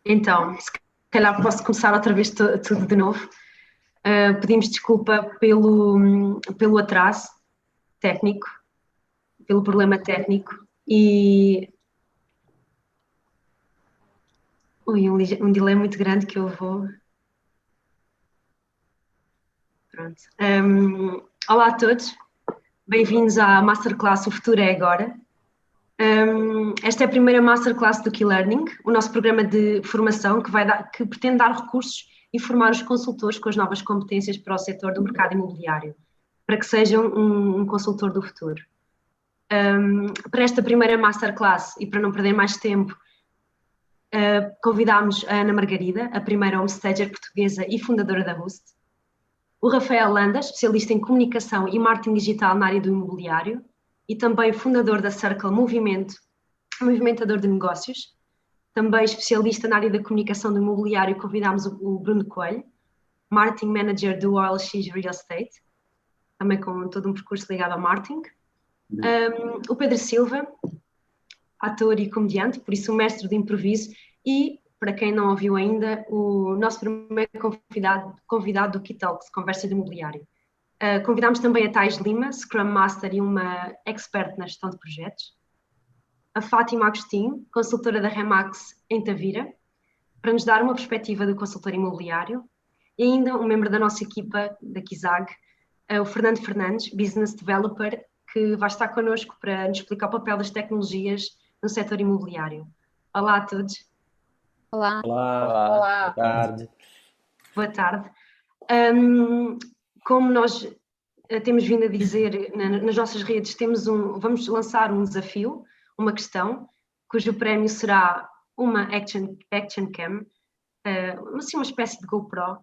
Então, se calhar posso começar outra vez tudo de novo. Pedimos desculpa pelo atraso técnico, pelo problema técnico e um delay muito grande que eu vou... Pronto. Olá a todos, bem-vindos à Masterclass O Futuro é Agora. Esta é a primeira Masterclass do Key Learning, o nosso programa de formação que pretende dar recursos e formar os consultores com as novas competências para o setor do mercado imobiliário, para que sejam um consultor do futuro. Para esta primeira Masterclass, e para não perder mais tempo, convidámos a Ana Margarida, a primeira homestager portuguesa e fundadora da Roost, o Rafael Landa, especialista em comunicação e marketing digital na área do imobiliário, e também fundador da Circle movimentador de negócios, também especialista na área da comunicação do imobiliário, convidámos o Bruno Coelho, marketing manager do OLX Real Estate, também com todo um percurso ligado ao marketing, o Pedro Silva, ator e comediante, por isso um mestre de improviso, e, para quem não ouviu ainda, o nosso primeiro convidado do Key Talks, Conversa de Imobiliário. Convidámos também a Thais Lima, Scrum Master e uma expert na gestão de projetos. A Fátima Agostinho, consultora da Remax em Tavira, para nos dar uma perspectiva do consultor imobiliário. E ainda um membro da nossa equipa, da Kizag, o Fernando Fernandes, Business Developer, que vai estar connosco para nos explicar o papel das tecnologias no setor imobiliário. Olá a todos. Olá. Olá. Boa tarde. Boa tarde. Como nós temos vindo a dizer nas nossas redes, vamos lançar um desafio, uma questão, cujo prémio será uma Action Cam, assim, uma espécie de GoPro,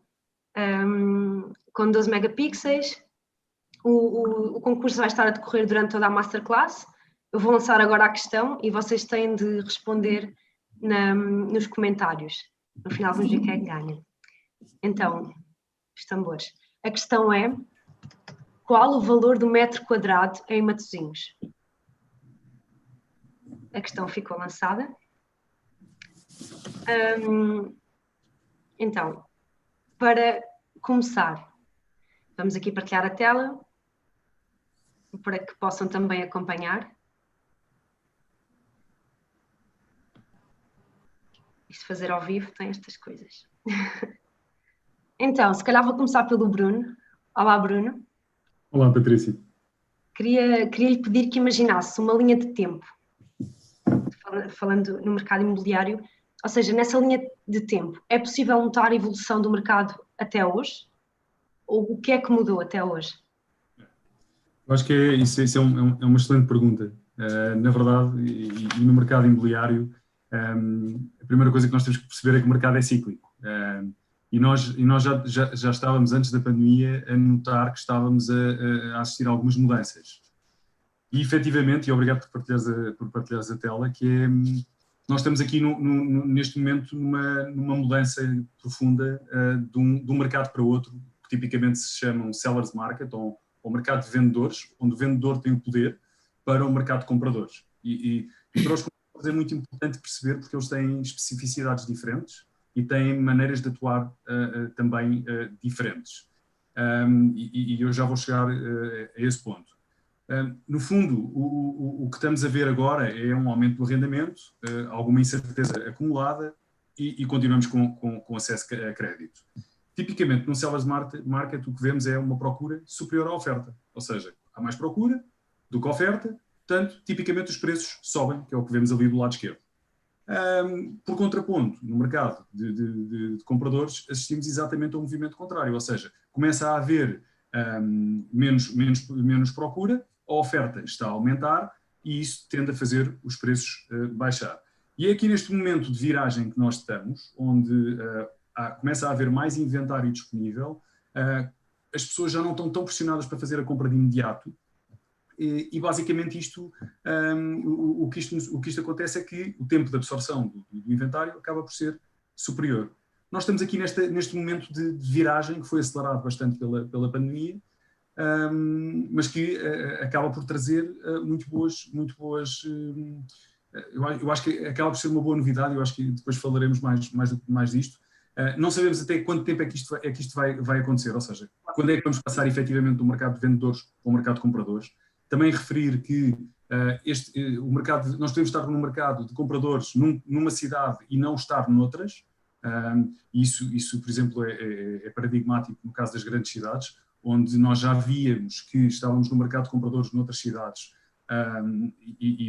com 12 megapixels. O concurso vai estar a decorrer durante toda a Masterclass. Eu vou lançar agora a questão e vocês têm de responder nos comentários. No final vamos ver quem é que ganha. Então, os tambores. A questão é: qual o valor do metro quadrado em Matosinhos? A questão ficou lançada. Então, para começar, vamos aqui partilhar a tela para que possam também acompanhar. Isto fazer ao vivo tem estas coisas. Então, se calhar vou começar pelo Bruno. Olá, Bruno. Olá, Patrícia. Queria-lhe pedir que imaginasse uma linha de tempo, falando no mercado imobiliário, ou seja, nessa linha de tempo, é possível notar a evolução do mercado até hoje? Ou o que é que mudou até hoje? Eu acho que isso é uma excelente pergunta. Na verdade, e no mercado imobiliário, a primeira coisa que nós temos que perceber é que o mercado é cíclico. E nós já estávamos, antes da pandemia, a notar que estávamos a assistir a algumas mudanças. E, efetivamente, e obrigado por partilhares a tela, que é, nós estamos aqui, neste momento, numa mudança profunda de um mercado para outro, que tipicamente se chama um seller's market, ou mercado de vendedores, onde o vendedor tem o poder, para o mercado de compradores. E para os compradores é muito importante perceber, porque eles têm especificidades diferentes e têm maneiras de atuar também diferentes. E eu já vou chegar a esse ponto. No fundo, o que estamos a ver agora é um aumento do arrendamento, alguma incerteza acumulada e continuamos com acesso a crédito. Tipicamente, no seller's market, o que vemos é uma procura superior à oferta. Ou seja, há mais procura do que oferta, portanto, tipicamente os preços sobem, que é o que vemos ali do lado esquerdo. Por contraponto, no mercado de compradores, assistimos exatamente a um movimento contrário, ou seja, começa a haver menos procura, a oferta está a aumentar e isso tende a fazer os preços baixar. E é aqui neste momento de viragem que nós estamos, onde começa a haver mais inventário disponível, as pessoas já não estão tão pressionadas para fazer a compra de imediato e basicamente o que isto acontece é que o tempo de absorção do inventário acaba por ser superior. Nós estamos aqui neste momento de viragem que foi acelerado bastante pela pandemia mas que acaba por trazer muito boas eu acho que acaba por ser uma boa novidade. Eu acho que depois falaremos mais disto. Não sabemos até quanto tempo é que isto vai acontecer, ou seja, quando é que vamos passar efetivamente do mercado de vendedores para o mercado de compradores. Também referir que o mercado, nós podemos estar num mercado de compradores numa cidade e não estar noutras. Isso, por exemplo, é paradigmático no caso das grandes cidades, onde nós já víamos que estávamos no mercado de compradores noutras cidades,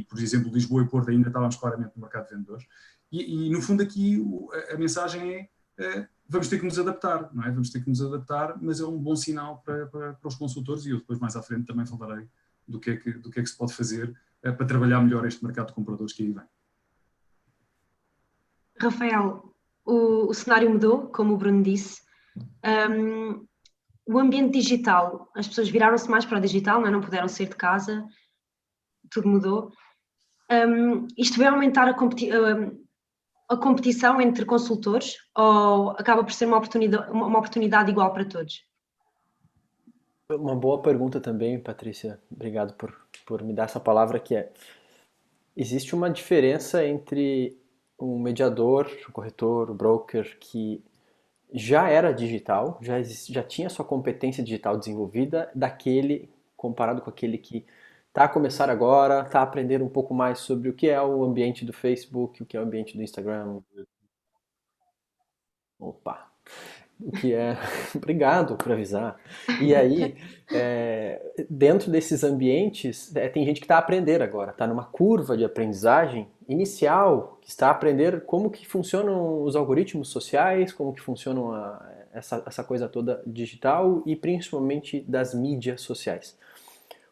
por exemplo, Lisboa e Porto ainda estávamos claramente no mercado de vendedores. E no fundo aqui a mensagem é vamos ter que nos adaptar, não é? Vamos ter que nos adaptar, mas é um bom sinal para os consultores, e eu depois mais à frente também falarei do que é que se pode fazer para trabalhar melhor este mercado de compradores que aí vem. Rafael, o cenário mudou, como o Bruno disse. O ambiente digital, as pessoas viraram-se mais para o digital, não puderam sair de casa, tudo mudou. Isto vai aumentar a competição entre consultores, ou acaba por ser uma oportunidade igual para todos? Uma boa pergunta também, Patrícia. Obrigado por me dar essa palavra, que existe uma diferença entre um mediador, um corretor, um broker que já era digital, já tinha sua competência digital desenvolvida, comparado com aquele que está a começar agora, está a aprender um pouco mais sobre o que é o ambiente do Facebook, o que é o ambiente do Instagram. Opa! O que é... Obrigado por avisar. E aí, dentro desses ambientes, tem gente que está a aprender agora, está numa curva de aprendizagem inicial, que está a aprender como que funcionam os algoritmos sociais, como que funcionam essa coisa toda digital e principalmente das mídias sociais.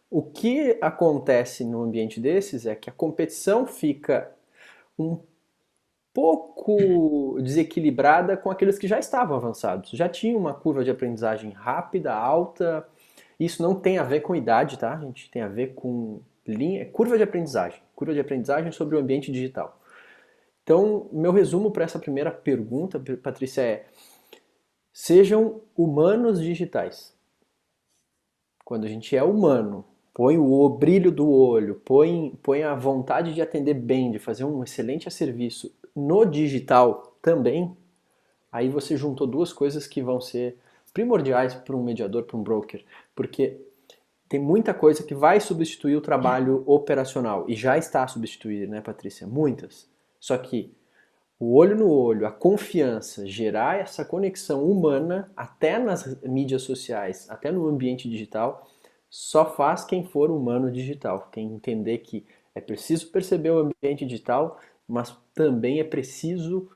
O que acontece no ambiente desses é que a competição fica um pouco desequilibrada com aqueles que já estavam avançados. Já tinham uma curva de aprendizagem rápida, alta. Isso não tem a ver com idade, tá, gente? Tem a ver com curva de aprendizagem sobre o ambiente digital. Então, meu resumo para essa primeira pergunta, Patrícia, é: sejam humanos digitais. Quando a gente é humano, põe o brilho do olho, põe a vontade de atender bem, de fazer um excelente serviço no digital também, aí você juntou duas coisas que vão ser primordiais para um mediador, para um broker, porque tem muita coisa que vai substituir o trabalho operacional, e já está a substituir, né, Patrícia? Muitas. Só que o olho no olho, a confiança, gerar essa conexão humana, até nas mídias sociais, até no ambiente digital, só faz quem for humano digital, quem entender que é preciso perceber o ambiente digital, mas também é preciso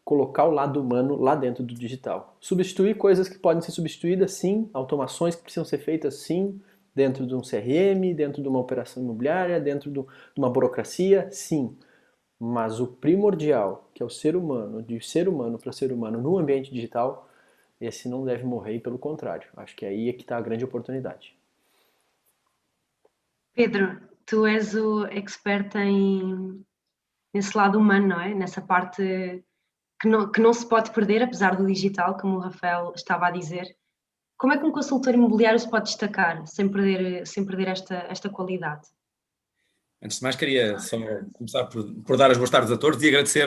colocar o lado humano lá dentro do digital. Substituir coisas que podem ser substituídas, sim, automações que precisam ser feitas, sim, dentro de um CRM, dentro de uma operação imobiliária, dentro de uma burocracia, sim. Mas o primordial, que é o ser humano, de ser humano para ser humano no ambiente digital, esse não deve morrer, e pelo contrário. Acho que aí é que está a grande oportunidade. Pedro, tu és o expert nesse lado humano, não é? Nessa parte que não se pode perder, apesar do digital, como o Rafael estava a dizer. Como é que um consultor imobiliário se pode destacar sem perder esta qualidade? Antes de mais, queria só começar por dar as boas tardes a todos e agradecer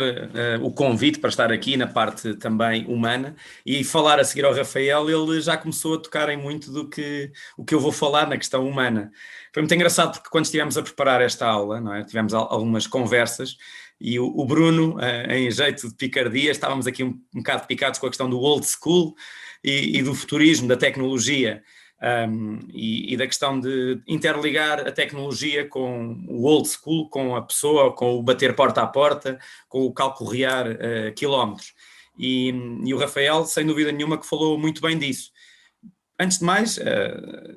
o convite para estar aqui na parte também humana e falar a seguir ao Rafael. Ele já começou a tocar em muito o que eu vou falar na questão humana. Foi muito engraçado porque quando estivemos a preparar esta aula, não é? Tivemos algumas conversas e o Bruno, em jeito de picardia, estávamos aqui um bocado picados com a questão do old school e do futurismo, da tecnologia. E da questão de interligar a tecnologia com o old school, com a pessoa, com o bater porta a porta, com o calcorrear quilómetros. E o Rafael, sem dúvida nenhuma, que falou muito bem disso. Antes de mais,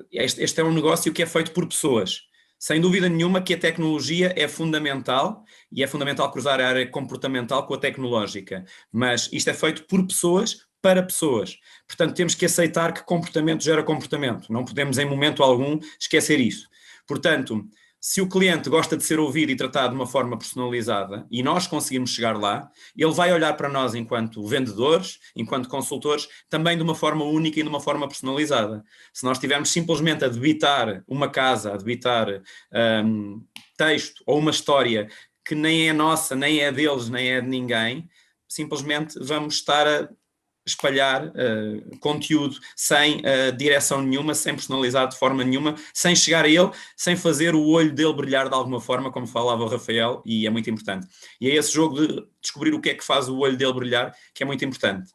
este é um negócio que é feito por pessoas. Sem dúvida nenhuma que a tecnologia é fundamental e é fundamental cruzar a área comportamental com a tecnológica. Mas isto é feito por pessoas, para pessoas. Portanto, temos que aceitar que comportamento gera comportamento. Não podemos, em momento algum, esquecer isso. Portanto, Se o cliente gosta de ser ouvido e tratado de uma forma personalizada e nós conseguirmos chegar lá, ele vai olhar para nós enquanto vendedores, enquanto consultores, também de uma forma única e de uma forma personalizada. Se nós estivermos simplesmente a debitar uma casa, a debitar texto ou uma história que nem é nossa, nem é deles, nem é de ninguém, simplesmente vamos estar a espalhar conteúdo sem direção nenhuma, sem personalizar de forma nenhuma, sem chegar a ele, sem fazer o olho dele brilhar de alguma forma, como falava o Rafael, e é muito importante. E é esse jogo de descobrir o que é que faz o olho dele brilhar, que é muito importante.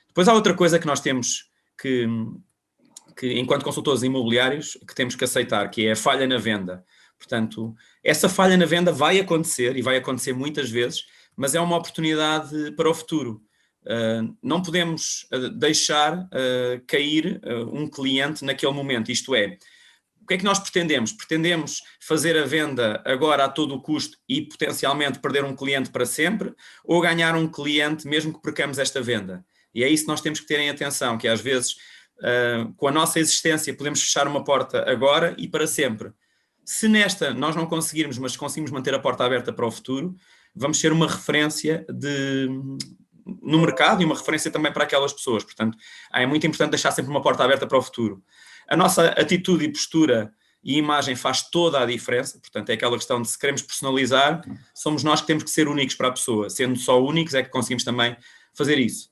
Depois há outra coisa que nós temos que enquanto consultores imobiliários, que temos que aceitar, que é a falha na venda. Portanto, essa falha na venda vai acontecer, e vai acontecer muitas vezes, mas é uma oportunidade para o futuro. Não podemos deixar cair um cliente naquele momento, isto é, o que é que nós pretendemos? Pretendemos fazer a venda agora a todo o custo e potencialmente perder um cliente para sempre, ou ganhar um cliente mesmo que percamos esta venda? E é isso que nós temos que ter em atenção, que às vezes com a nossa existência podemos fechar uma porta agora e para sempre. Se nesta nós não conseguirmos, mas conseguimos manter a porta aberta para o futuro, vamos ser uma referência no mercado e uma referência também para aquelas pessoas. Portanto, é muito importante deixar sempre uma porta aberta para o futuro. A nossa atitude e postura e imagem faz toda a diferença. Portanto, é aquela questão de se queremos personalizar, somos nós que temos que ser únicos para a pessoa. Sendo só únicos é que conseguimos também fazer isso.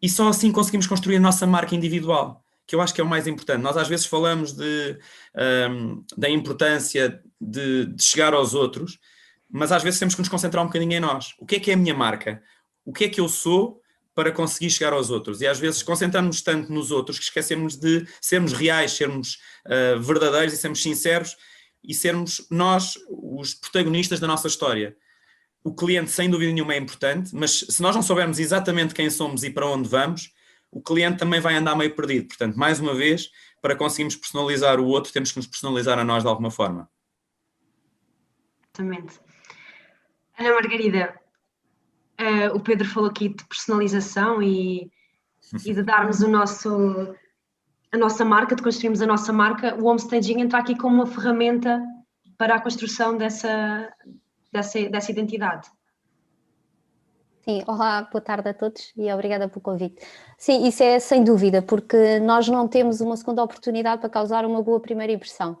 E só assim conseguimos construir a nossa marca individual, que eu acho que é o mais importante. Nós às vezes falamos da importância de chegar aos outros, mas às vezes temos que nos concentrar um bocadinho em nós. O que é a minha marca? O que é que eu sou para conseguir chegar aos outros? E às vezes concentramos tanto nos outros que esquecemos de sermos reais, sermos verdadeiros e sermos sinceros e sermos nós os protagonistas da nossa história. O cliente, sem dúvida nenhuma, é importante, mas se nós não soubermos exatamente quem somos e para onde vamos, o cliente também vai andar meio perdido. Portanto, mais uma vez, para conseguirmos personalizar o outro, temos que nos personalizar a nós de alguma forma. Exatamente. Ana Margarida, o Pedro falou aqui de personalização e de darmos a nossa marca, de construirmos a nossa marca. O homestaging entra aqui como uma ferramenta para a construção dessa identidade. Sim, olá, boa tarde a todos e obrigada pelo convite. Sim, isso é sem dúvida, porque nós não temos uma segunda oportunidade para causar uma boa primeira impressão.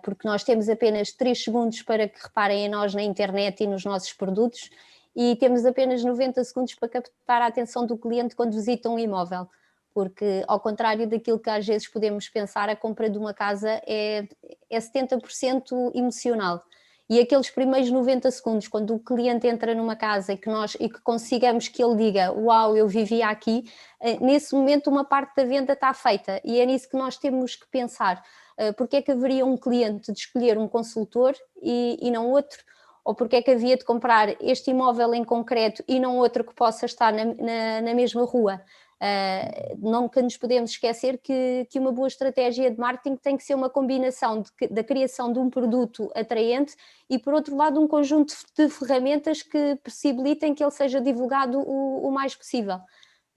Porque nós temos apenas 3 segundos para que reparem em nós na internet e nos nossos produtos e temos apenas 90 segundos para captar a atenção do cliente quando visita um imóvel, porque ao contrário daquilo que às vezes podemos pensar, a compra de uma casa é 70% emocional. E aqueles primeiros 90 segundos, quando o cliente entra numa casa e que consigamos que ele diga uau, eu vivia aqui, nesse momento uma parte da venda está feita e é nisso que nós temos que pensar. Porque é que haveria um cliente de escolher um consultor e não outro? Ou porque é que havia de comprar este imóvel em concreto e não outro que possa estar na mesma rua? Nunca nos podemos esquecer que uma boa estratégia de marketing tem que ser uma combinação da criação de um produto atraente e, por outro lado, um conjunto de ferramentas que possibilitem que ele seja divulgado o mais possível.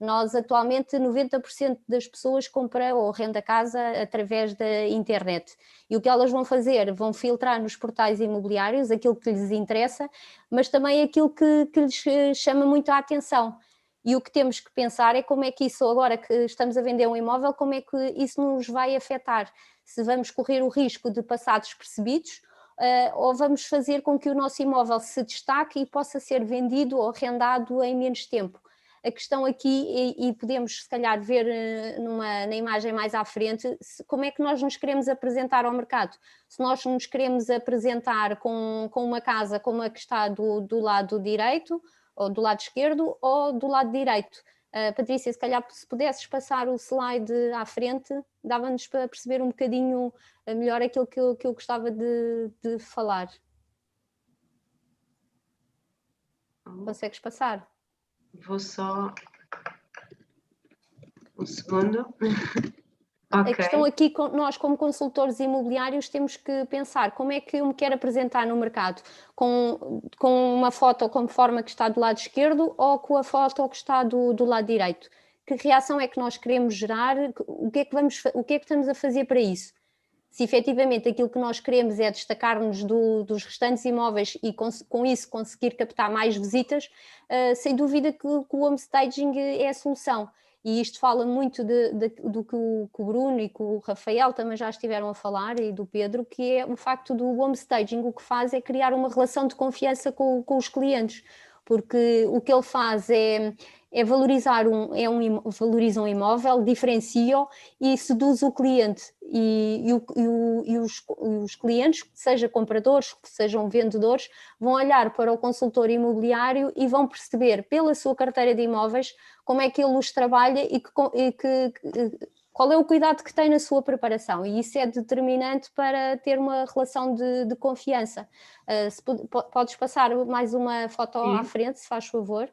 Nós, atualmente, 90% das pessoas compram ou arrendam a casa através da internet. E o que elas vão fazer? Vão filtrar nos portais imobiliários aquilo que lhes interessa, mas também aquilo que lhes chama muito a atenção. E o que temos que pensar é como é que isso, agora que estamos a vender um imóvel, como é que isso nos vai afetar? Se vamos correr o risco de passar despercebidos ou vamos fazer com que o nosso imóvel se destaque e possa ser vendido ou arrendado em menos tempo? A questão aqui, e podemos se calhar ver na imagem mais à frente, como é que nós nos queremos apresentar ao mercado. Se nós nos queremos apresentar com uma casa como a que está do lado direito, ou do lado esquerdo, ou do lado direito. Patrícia, se calhar se pudesses passar o slide à frente, dava-nos para perceber um bocadinho melhor aquilo que eu gostava de falar. Consegues passar? Vou só um segundo. Okay. A questão aqui, nós como consultores imobiliários temos que pensar como é que eu me quero apresentar no mercado, com uma foto conforme que está do lado esquerdo ou com a foto que está do lado direito. Que reação é que nós queremos gerar? O que é que estamos a fazer para isso? Se efetivamente aquilo que nós queremos é destacar-nos dos restantes imóveis e com isso conseguir captar mais visitas, sem dúvida que o homestaging é a solução. E isto fala muito do que o Bruno e que o Rafael também já estiveram a falar, e do Pedro, que é o facto do homestaging, o que faz é criar uma relação de confiança com os clientes, porque o que ele faz é valoriza um imóvel, diferencia-o e seduz o cliente. E os clientes, seja compradores, sejam vendedores, vão olhar para o consultor imobiliário e vão perceber pela sua carteira de imóveis como é que ele os trabalha e qual é o cuidado que tem na sua preparação, e isso é determinante para ter uma relação de confiança. Podes passar mais uma foto à frente, se faz favor.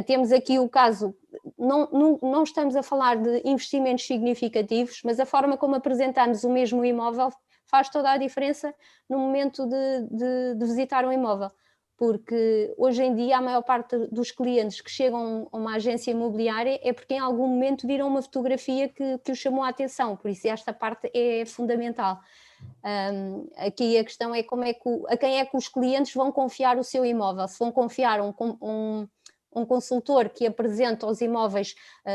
Temos aqui o caso, não estamos a falar de investimentos significativos, mas a forma como apresentamos o mesmo imóvel faz toda a diferença no momento de visitar um imóvel, porque hoje em dia a maior parte dos clientes que chegam a uma agência imobiliária é porque em algum momento viram uma fotografia que os chamou a atenção, por isso esta parte é fundamental. Aqui a questão é a quem é que os clientes vão confiar o seu imóvel, se vão confiar um consultor que apresenta os imóveis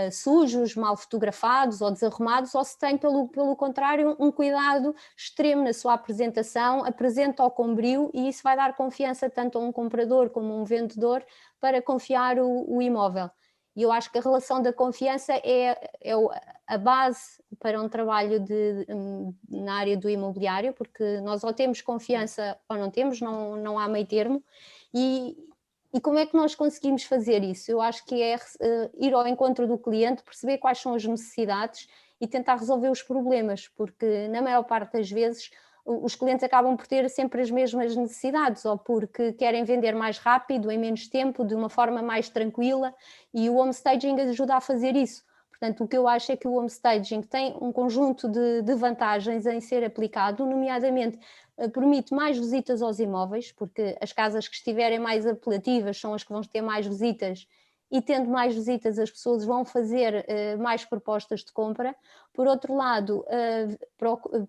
sujos, mal fotografados ou desarrumados, ou se tem, pelo contrário, um cuidado extremo na sua apresentação, apresenta-o com brio, e isso vai dar confiança tanto a um comprador como a um vendedor para confiar o imóvel. E eu acho que a relação da confiança é a base para um trabalho na área do imobiliário, porque nós ou temos confiança ou não temos, não há meio termo. E como é que nós conseguimos fazer isso? Eu acho que é ir ao encontro do cliente, perceber quais são as necessidades e tentar resolver os problemas, porque na maior parte das vezes os clientes acabam por ter sempre as mesmas necessidades, ou porque querem vender mais rápido, em menos tempo, de uma forma mais tranquila, e o homestaging ajuda a fazer isso. Portanto, o que eu acho é que o homestaging tem um conjunto de vantagens em ser aplicado, nomeadamente permite mais visitas aos imóveis, porque as casas que estiverem mais apelativas são as que vão ter mais visitas, e tendo mais visitas as pessoas vão fazer mais propostas de compra. Por outro lado,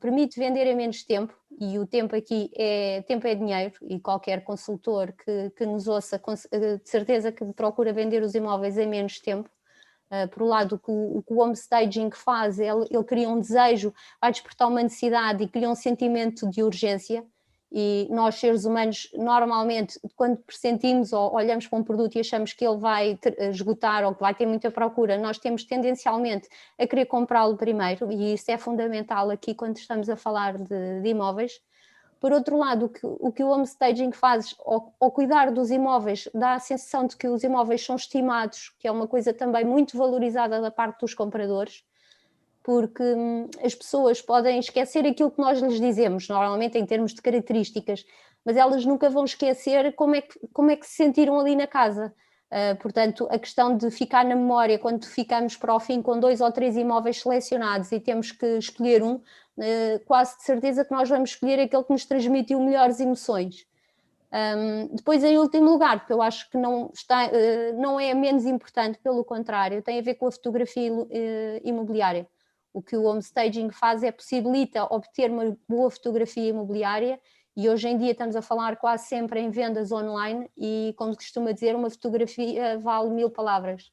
permite vender em menos tempo, e o tempo aqui é dinheiro, e qualquer consultor que nos ouça, de certeza que procura vender os imóveis em menos tempo. Por um lado, o que o homestaging faz, ele cria um desejo, vai despertar uma necessidade e cria um sentimento de urgência, e nós, seres humanos, normalmente, quando pressentimos ou olhamos para um produto e achamos que ele vai esgotar ou que vai ter muita procura, nós temos tendencialmente a querer comprá-lo primeiro, e isso é fundamental aqui quando estamos a falar de imóveis. Por outro lado, o que o homestaging faz, ao cuidar dos imóveis, dá a sensação de que os imóveis são estimados, que é uma coisa também muito valorizada da parte dos compradores, porque as pessoas podem esquecer aquilo que nós lhes dizemos, normalmente em termos de características, mas elas nunca vão esquecer como é que se sentiram ali na casa. Portanto, a questão de ficar na memória, quando ficamos para o fim com 2 ou 3 imóveis selecionados e temos que escolher um, quase de certeza que nós vamos escolher aquele que nos transmitiu melhores emoções. Depois, em último lugar, porque eu acho que não é menos importante, pelo contrário, tem a ver com a fotografia imobiliária. O que o homestaging faz é possibilita obter uma boa fotografia imobiliária, e hoje em dia estamos a falar quase sempre em vendas online, e, como se costuma dizer, uma fotografia vale 1000 palavras.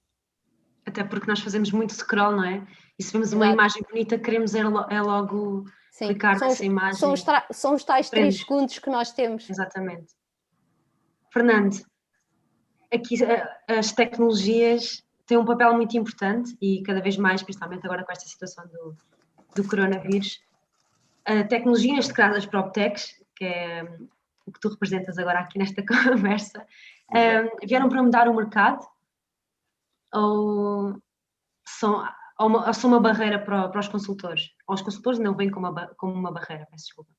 Até porque nós fazemos muito scroll, não é? E se vemos uma imagem bonita, queremos logo clicar nessa imagem. São os tais 3 segundos que nós temos. Exatamente. Fernando, aqui as tecnologias têm um papel muito importante, e cada vez mais, principalmente agora com esta situação do coronavírus. A tecnologia, neste caso as PropTechs, que é o que tu representas agora aqui nesta conversa, vieram para mudar o mercado, ou são uma barreira para os consultores? Ou os consultores não veem como uma barreira? Peço desculpa.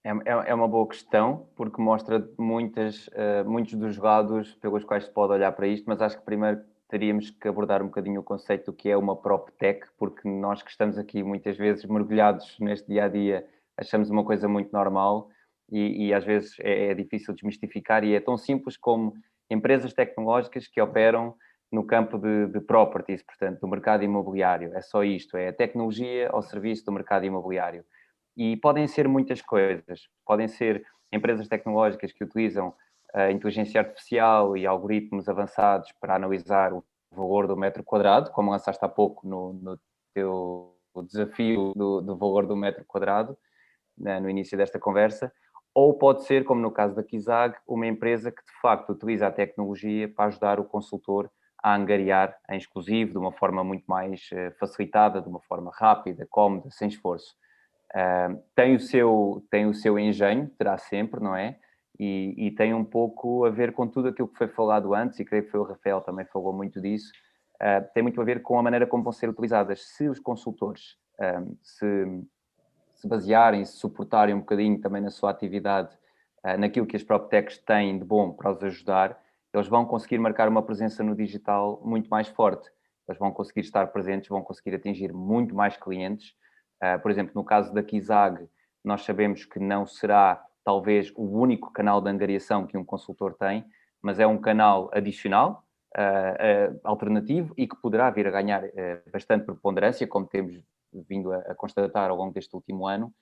É uma boa questão, porque mostra muitos dos lados pelos quais se pode olhar para isto, mas acho que primeiro teríamos que abordar um bocadinho o conceito do que é uma PropTech, porque nós que estamos aqui muitas vezes mergulhados neste dia-a-dia achamos uma coisa muito normal, e às vezes é difícil desmistificar, e é tão simples como empresas tecnológicas que operam no campo de properties, portanto, do mercado imobiliário. É só isto, é a tecnologia ao serviço do mercado imobiliário. E podem ser muitas coisas. Podem ser empresas tecnológicas que utilizam a inteligência artificial e algoritmos avançados para analisar o valor do metro quadrado, como lançaste há pouco no teu desafio do valor do metro quadrado, no início desta conversa. Ou pode ser, como no caso da Kizag, uma empresa que de facto utiliza a tecnologia para ajudar o consultor a angariar em exclusivo, de uma forma muito mais facilitada, de uma forma rápida, cómoda, sem esforço. Tem o seu engenho, terá sempre, não é? E tem um pouco a ver com tudo aquilo que foi falado antes, e creio que foi o Rafael também falou muito disso, tem muito a ver com a maneira como vão ser utilizadas. Se os consultores se basearem, se suportarem um bocadinho também na sua atividade, naquilo que as PropTechs têm de bom para os ajudar, eles vão conseguir marcar uma presença no digital muito mais forte. Eles vão conseguir estar presentes, vão conseguir atingir muito mais clientes. Por exemplo, no caso da Kizag, nós sabemos que não será talvez o único canal de angariação que um consultor tem, mas é um canal adicional, alternativo, e que poderá vir a ganhar bastante preponderância, como temos vindo a constatar ao longo deste último ano,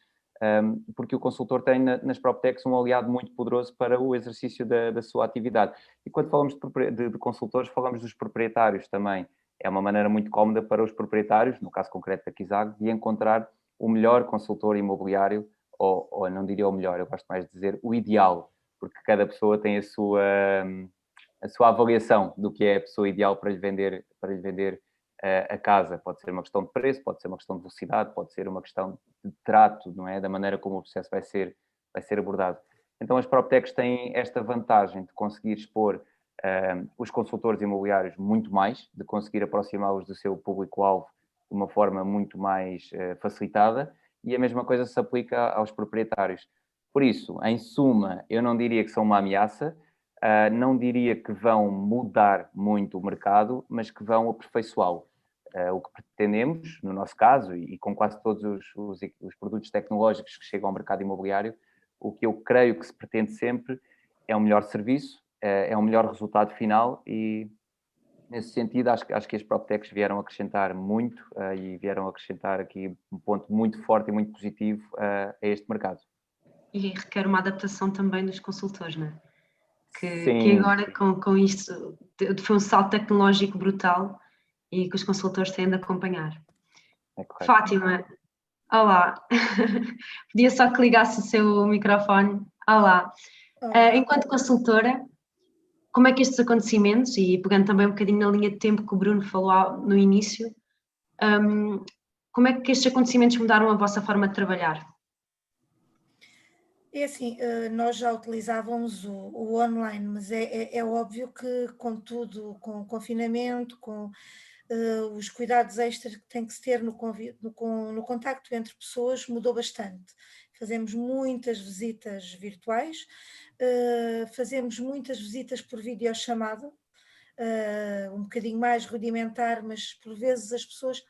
porque o consultor tem nas PropTechs um aliado muito poderoso para o exercício da sua atividade. E quando falamos de consultores, falamos dos proprietários também. É uma maneira muito cómoda para os proprietários, no caso concreto da Kizag, de encontrar o melhor consultor imobiliário, ou não diria o melhor, eu gosto mais de dizer o ideal, porque cada pessoa tem a sua avaliação do que é a pessoa ideal para lhe vender a casa. Pode ser uma questão de preço, pode ser uma questão de velocidade, pode ser uma questão de trato, não é? Da maneira como o processo vai ser abordado. Então as PropTechs têm esta vantagem de conseguir expor os consultores imobiliários muito mais, de conseguir aproximá-los do seu público-alvo de uma forma muito mais facilitada, e a mesma coisa se aplica aos proprietários. Por isso, em suma, eu não diria que são uma ameaça, não diria que vão mudar muito o mercado, mas que vão aperfeiçoá-lo. O que pretendemos, no nosso caso, e com quase todos os produtos tecnológicos que chegam ao mercado imobiliário, o que eu creio que se pretende sempre é um melhor serviço, é um melhor resultado final, e nesse sentido acho que as PropTechs vieram acrescentar muito e vieram acrescentar aqui um ponto muito forte e muito positivo a este mercado. E requer uma adaptação também dos consultores, não é? Que Sim. agora com isto foi um salto tecnológico brutal e que os consultores têm de acompanhar. É correto. Fátima, olá. Podia só que ligasse o seu microfone. Olá. Enquanto consultora, como é que estes acontecimentos, e pegando também um bocadinho na linha de tempo que o Bruno falou no início, como é que estes acontecimentos mudaram a vossa forma de trabalhar? É assim, nós já utilizávamos o online, mas é óbvio que com tudo, com o confinamento, com os cuidados extras que tem que se ter no contacto entre pessoas, mudou bastante. Fazemos muitas visitas virtuais, fazemos muitas visitas por videochamada, um bocadinho mais rudimentar, mas por vezes as pessoas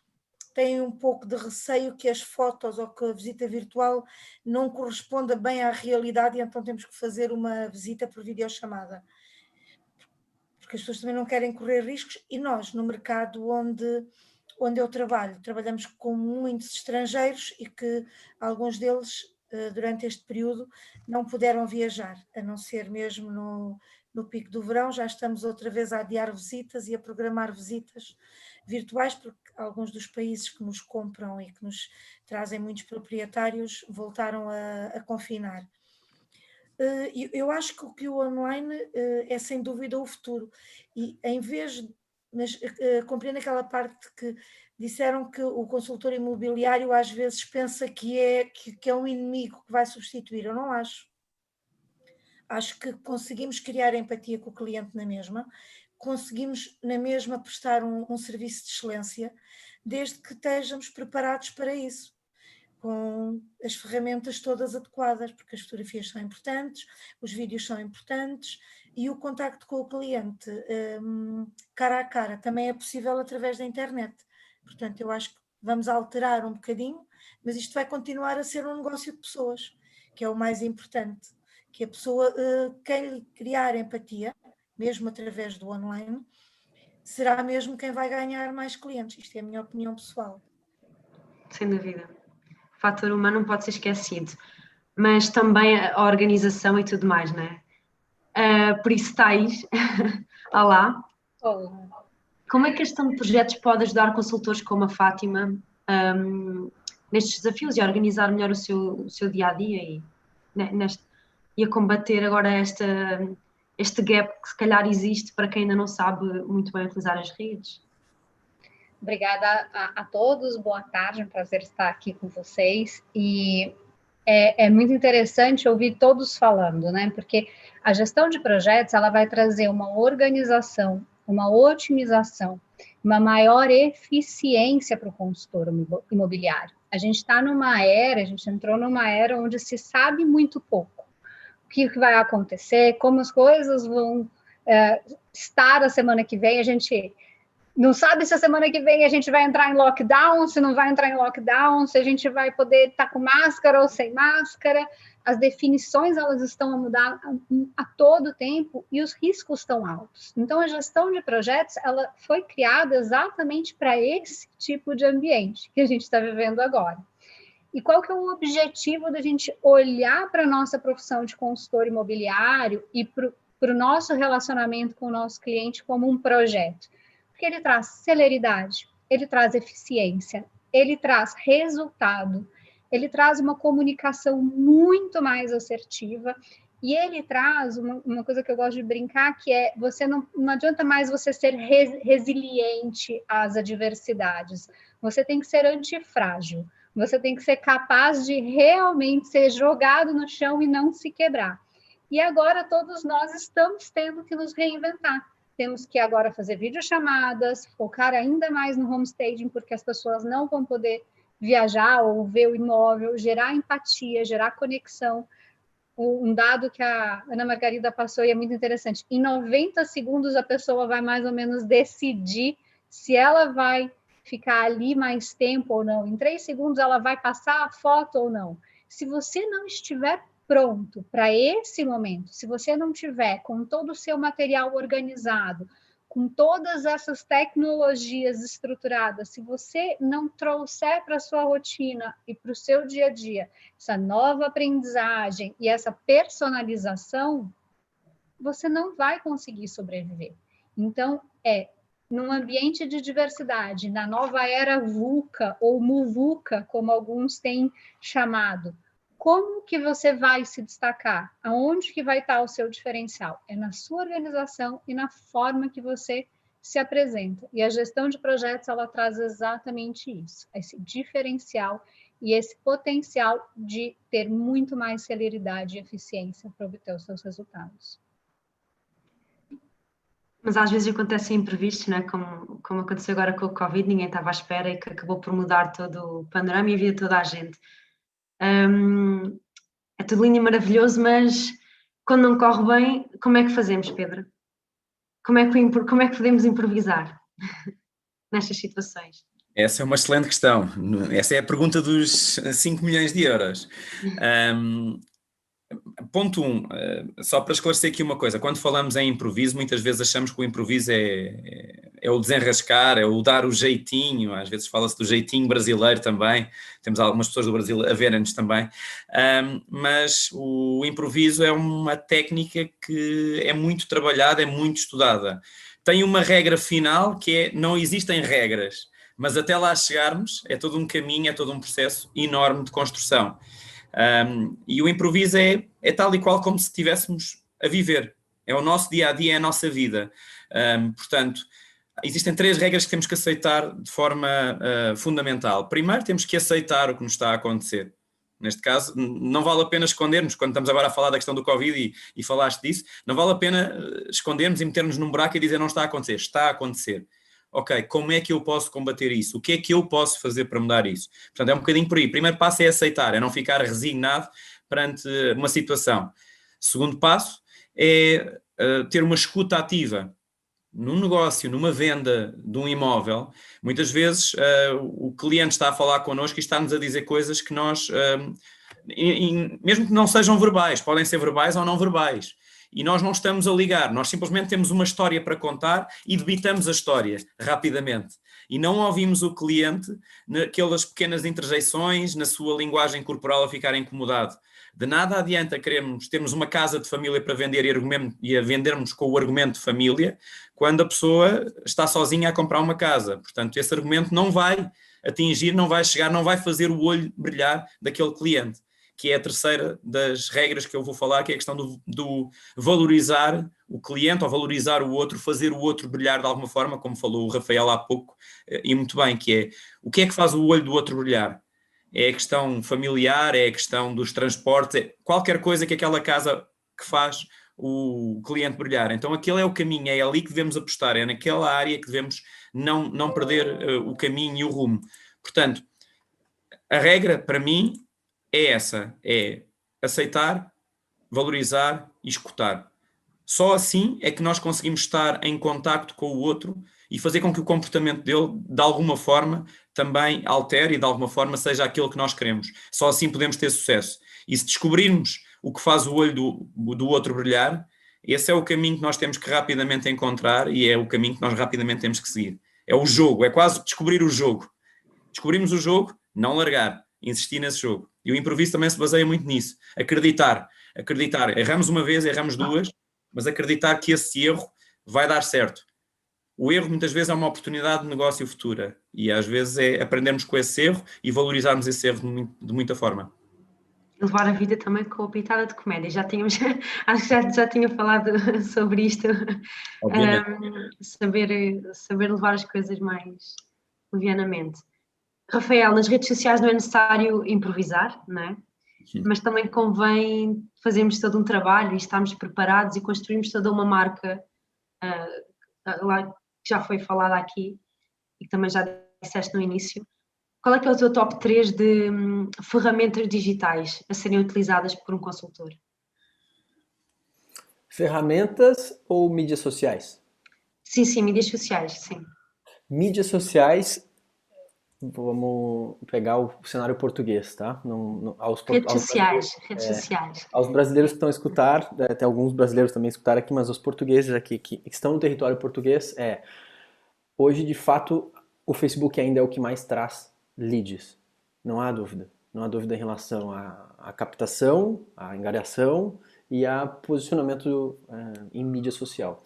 têm um pouco de receio que as fotos ou que a visita virtual não corresponda bem à realidade, e então temos que fazer uma visita por videochamada. Porque as pessoas também não querem correr riscos, e nós, no mercado onde eu trabalhamos com muitos estrangeiros e que alguns deles, durante este período, não puderam viajar, a não ser mesmo no pico do verão. Já estamos outra vez a adiar visitas e a programar visitas virtuais, porque alguns dos países que nos compram e que nos trazem muitos proprietários voltaram a confinar. Eu acho que o online é sem dúvida o futuro, e em vez, mas compreendo aquela parte que disseram que o consultor imobiliário às vezes pensa que é um inimigo que vai substituir. Eu não acho. Acho que conseguimos criar empatia com o cliente na mesma, conseguimos na mesma prestar um serviço de excelência, desde que estejamos preparados para isso, com as ferramentas todas adequadas, porque as fotografias são importantes, os vídeos são importantes, e o contacto com o cliente cara a cara também é possível através da internet. Portanto, eu acho que vamos alterar um bocadinho, mas isto vai continuar a ser um negócio de pessoas, que é o mais importante, que a pessoa, quem lhe criar empatia, mesmo através do online, será mesmo quem vai ganhar mais clientes. Isto é a minha opinião pessoal. Sem dúvida. o fator humano não pode ser esquecido, mas também a organização e tudo mais, não é? Por isso, Thais, olá. Olá. Como é que a gestão de projetos pode ajudar consultores como a Fátima nestes desafios e a organizar melhor o seu dia-a-dia e a combater agora este gap que se calhar existe para quem ainda não sabe muito bem utilizar as redes? Obrigada a todos, boa tarde, é um prazer estar aqui com vocês, e é muito interessante ouvir todos falando, né, porque a gestão de projetos, ela vai trazer uma organização, uma otimização, uma maior eficiência para o consultor imobiliário. A gente está numa era, a gente entrou numa era onde se sabe muito pouco. O que vai acontecer, como as coisas vão estar a semana que vem, a gente não sabe se a semana que vem a gente vai entrar em lockdown, se não vai entrar em lockdown, se a gente vai poder estar com máscara ou sem máscara. As definições, elas estão a mudar a todo tempo e os riscos estão altos. Então, a gestão de projetos, ela foi criada exatamente para esse tipo de ambiente que a gente está vivendo agora. E qual que é o objetivo da gente olhar para a nossa profissão de consultor imobiliário e para o nosso relacionamento com o nosso cliente como um projeto? Porque ele traz celeridade, ele traz eficiência, ele traz resultado, ele traz uma comunicação muito mais assertiva e ele traz uma coisa que eu gosto de brincar, que é você não adianta mais você ser resiliente às adversidades, você tem que ser antifrágil, você tem que ser capaz de realmente ser jogado no chão e não se quebrar. E agora todos nós estamos tendo que nos reinventar. Temos que agora fazer videochamadas, focar ainda mais no homestaging, porque as pessoas não vão poder viajar ou ver o imóvel, gerar empatia, gerar conexão. Um dado que a Ana Margarida passou e é muito interessante. Em 90 segundos a pessoa vai mais ou menos decidir se ela vai ficar ali mais tempo ou não. Em 3 segundos ela vai passar a foto ou não. Se você não estiver pronto para esse momento, se você não tiver com todo o seu material organizado, com todas essas tecnologias estruturadas, se você não trouxer para a sua rotina e para o seu dia a dia essa nova aprendizagem e essa personalização, você não vai conseguir sobreviver. Então, num ambiente de diversidade, na nova era VUCA ou MUVUCA, como alguns têm chamado, como que você vai se destacar? Aonde que vai estar o seu diferencial? É na sua organização e na forma que você se apresenta. E a gestão de projetos, ela traz exatamente isso, esse diferencial e esse potencial de ter muito mais celeridade e eficiência para obter os seus resultados. Mas às vezes acontecem imprevistos, né? Como aconteceu agora com o Covid, ninguém estava à espera e que acabou por mudar todo o panorama e a vida de toda a gente. É tudo lindo e maravilhoso, mas quando não corre bem, como é que fazemos, Pedro? Como é que podemos improvisar nestas situações? Essa é uma excelente questão. Essa é a pergunta dos 5 milhões de euros. Ponto 1, só para esclarecer aqui uma coisa, quando falamos em improviso, muitas vezes achamos que o improviso é o desenrascar, é o dar o jeitinho, às vezes fala-se do jeitinho brasileiro também, temos algumas pessoas do Brasil a verem-nos também, mas o improviso é uma técnica que é muito trabalhada, é muito estudada. Tem uma regra final que é, não existem regras, mas até lá chegarmos é todo um caminho, é todo um processo enorme de construção. E o improviso é tal e qual como se estivéssemos a viver, é o nosso dia-a-dia, é a nossa vida. Portanto, existem 3 regras que temos que aceitar de forma fundamental. Primeiro, temos que aceitar o que nos está a acontecer. Neste caso, não vale a pena escondermos, quando estamos agora a falar da questão do Covid e falaste disso, não vale a pena escondermos e metermos num buraco e dizer não está a acontecer, está a acontecer. Ok, como é que eu posso combater isso? O que é que eu posso fazer para mudar isso? Portanto, é um bocadinho por aí. Primeiro passo é aceitar, é não ficar resignado perante uma situação. Segundo passo é ter uma escuta ativa. Num negócio, numa venda de um imóvel, muitas vezes o cliente está a falar connosco e está-nos a dizer coisas que nós, mesmo que não sejam verbais, podem ser verbais ou não verbais. E nós não estamos a ligar, nós simplesmente temos uma história para contar e debitamos a história rapidamente. e não ouvimos o cliente naquelas pequenas interjeições, na sua linguagem corporal a ficar incomodado. De nada adianta termos uma casa de família para vender e a vendermos com o argumento de família, quando a pessoa está sozinha a comprar uma casa. Portanto, esse argumento não vai atingir, não vai chegar, não vai fazer o olho brilhar daquele cliente, que é a terceira das regras que eu vou falar, que é a questão do valorizar o cliente ou valorizar o outro, fazer o outro brilhar de alguma forma, como falou o Rafael há pouco, e muito bem, que é o que é que faz o olho do outro brilhar? É a questão familiar, é a questão dos transportes, é qualquer coisa que aquela casa que faz o cliente brilhar. Então aquele é o caminho, é ali que devemos apostar, é naquela área que devemos não perder o caminho e o rumo. Portanto, a regra, para mim, é essa, é aceitar, valorizar e escutar. Só assim é que nós conseguimos estar em contacto com o outro e fazer com que o comportamento dele, de alguma forma, também altere e de alguma forma seja aquilo que nós queremos. Só assim podemos ter sucesso. E se descobrirmos o que faz o olho do outro brilhar, esse é o caminho que nós temos que rapidamente encontrar e é o caminho que nós rapidamente temos que seguir. É o jogo, é quase descobrir o jogo. Descobrimos o jogo, não largar, insistir nesse jogo. E o improviso também se baseia muito nisso. Acreditar. Erramos uma vez, erramos duas, mas acreditar que esse erro vai dar certo. O erro muitas vezes é uma oportunidade de negócio futura e às vezes é aprendermos com esse erro e valorizarmos esse erro de muita forma. Levar a vida também com a pitada de comédia. Já tínhamos, acho que já tinha falado sobre isto. Saber levar as coisas mais levianamente. Rafael, nas redes sociais não é necessário improvisar, não é? Sim. Mas também convém fazermos todo um trabalho e estarmos preparados e construirmos toda uma marca lá que já foi falada aqui e que também já disseste no início. Qual é que é o teu top 3 de ferramentas digitais a serem utilizadas por um consultor? Ferramentas ou mídias sociais? Sim, mídias sociais, sim. Mídias sociais, vamos pegar o cenário português, tá? Redes sociais. Aos brasileiros que estão a escutar, até alguns brasileiros também escutaram aqui, mas os portugueses aqui que estão no território português, hoje de fato o Facebook ainda é o que mais traz leads, não há dúvida. Não há dúvida em relação à captação, à angariação e a posicionamento em mídia social.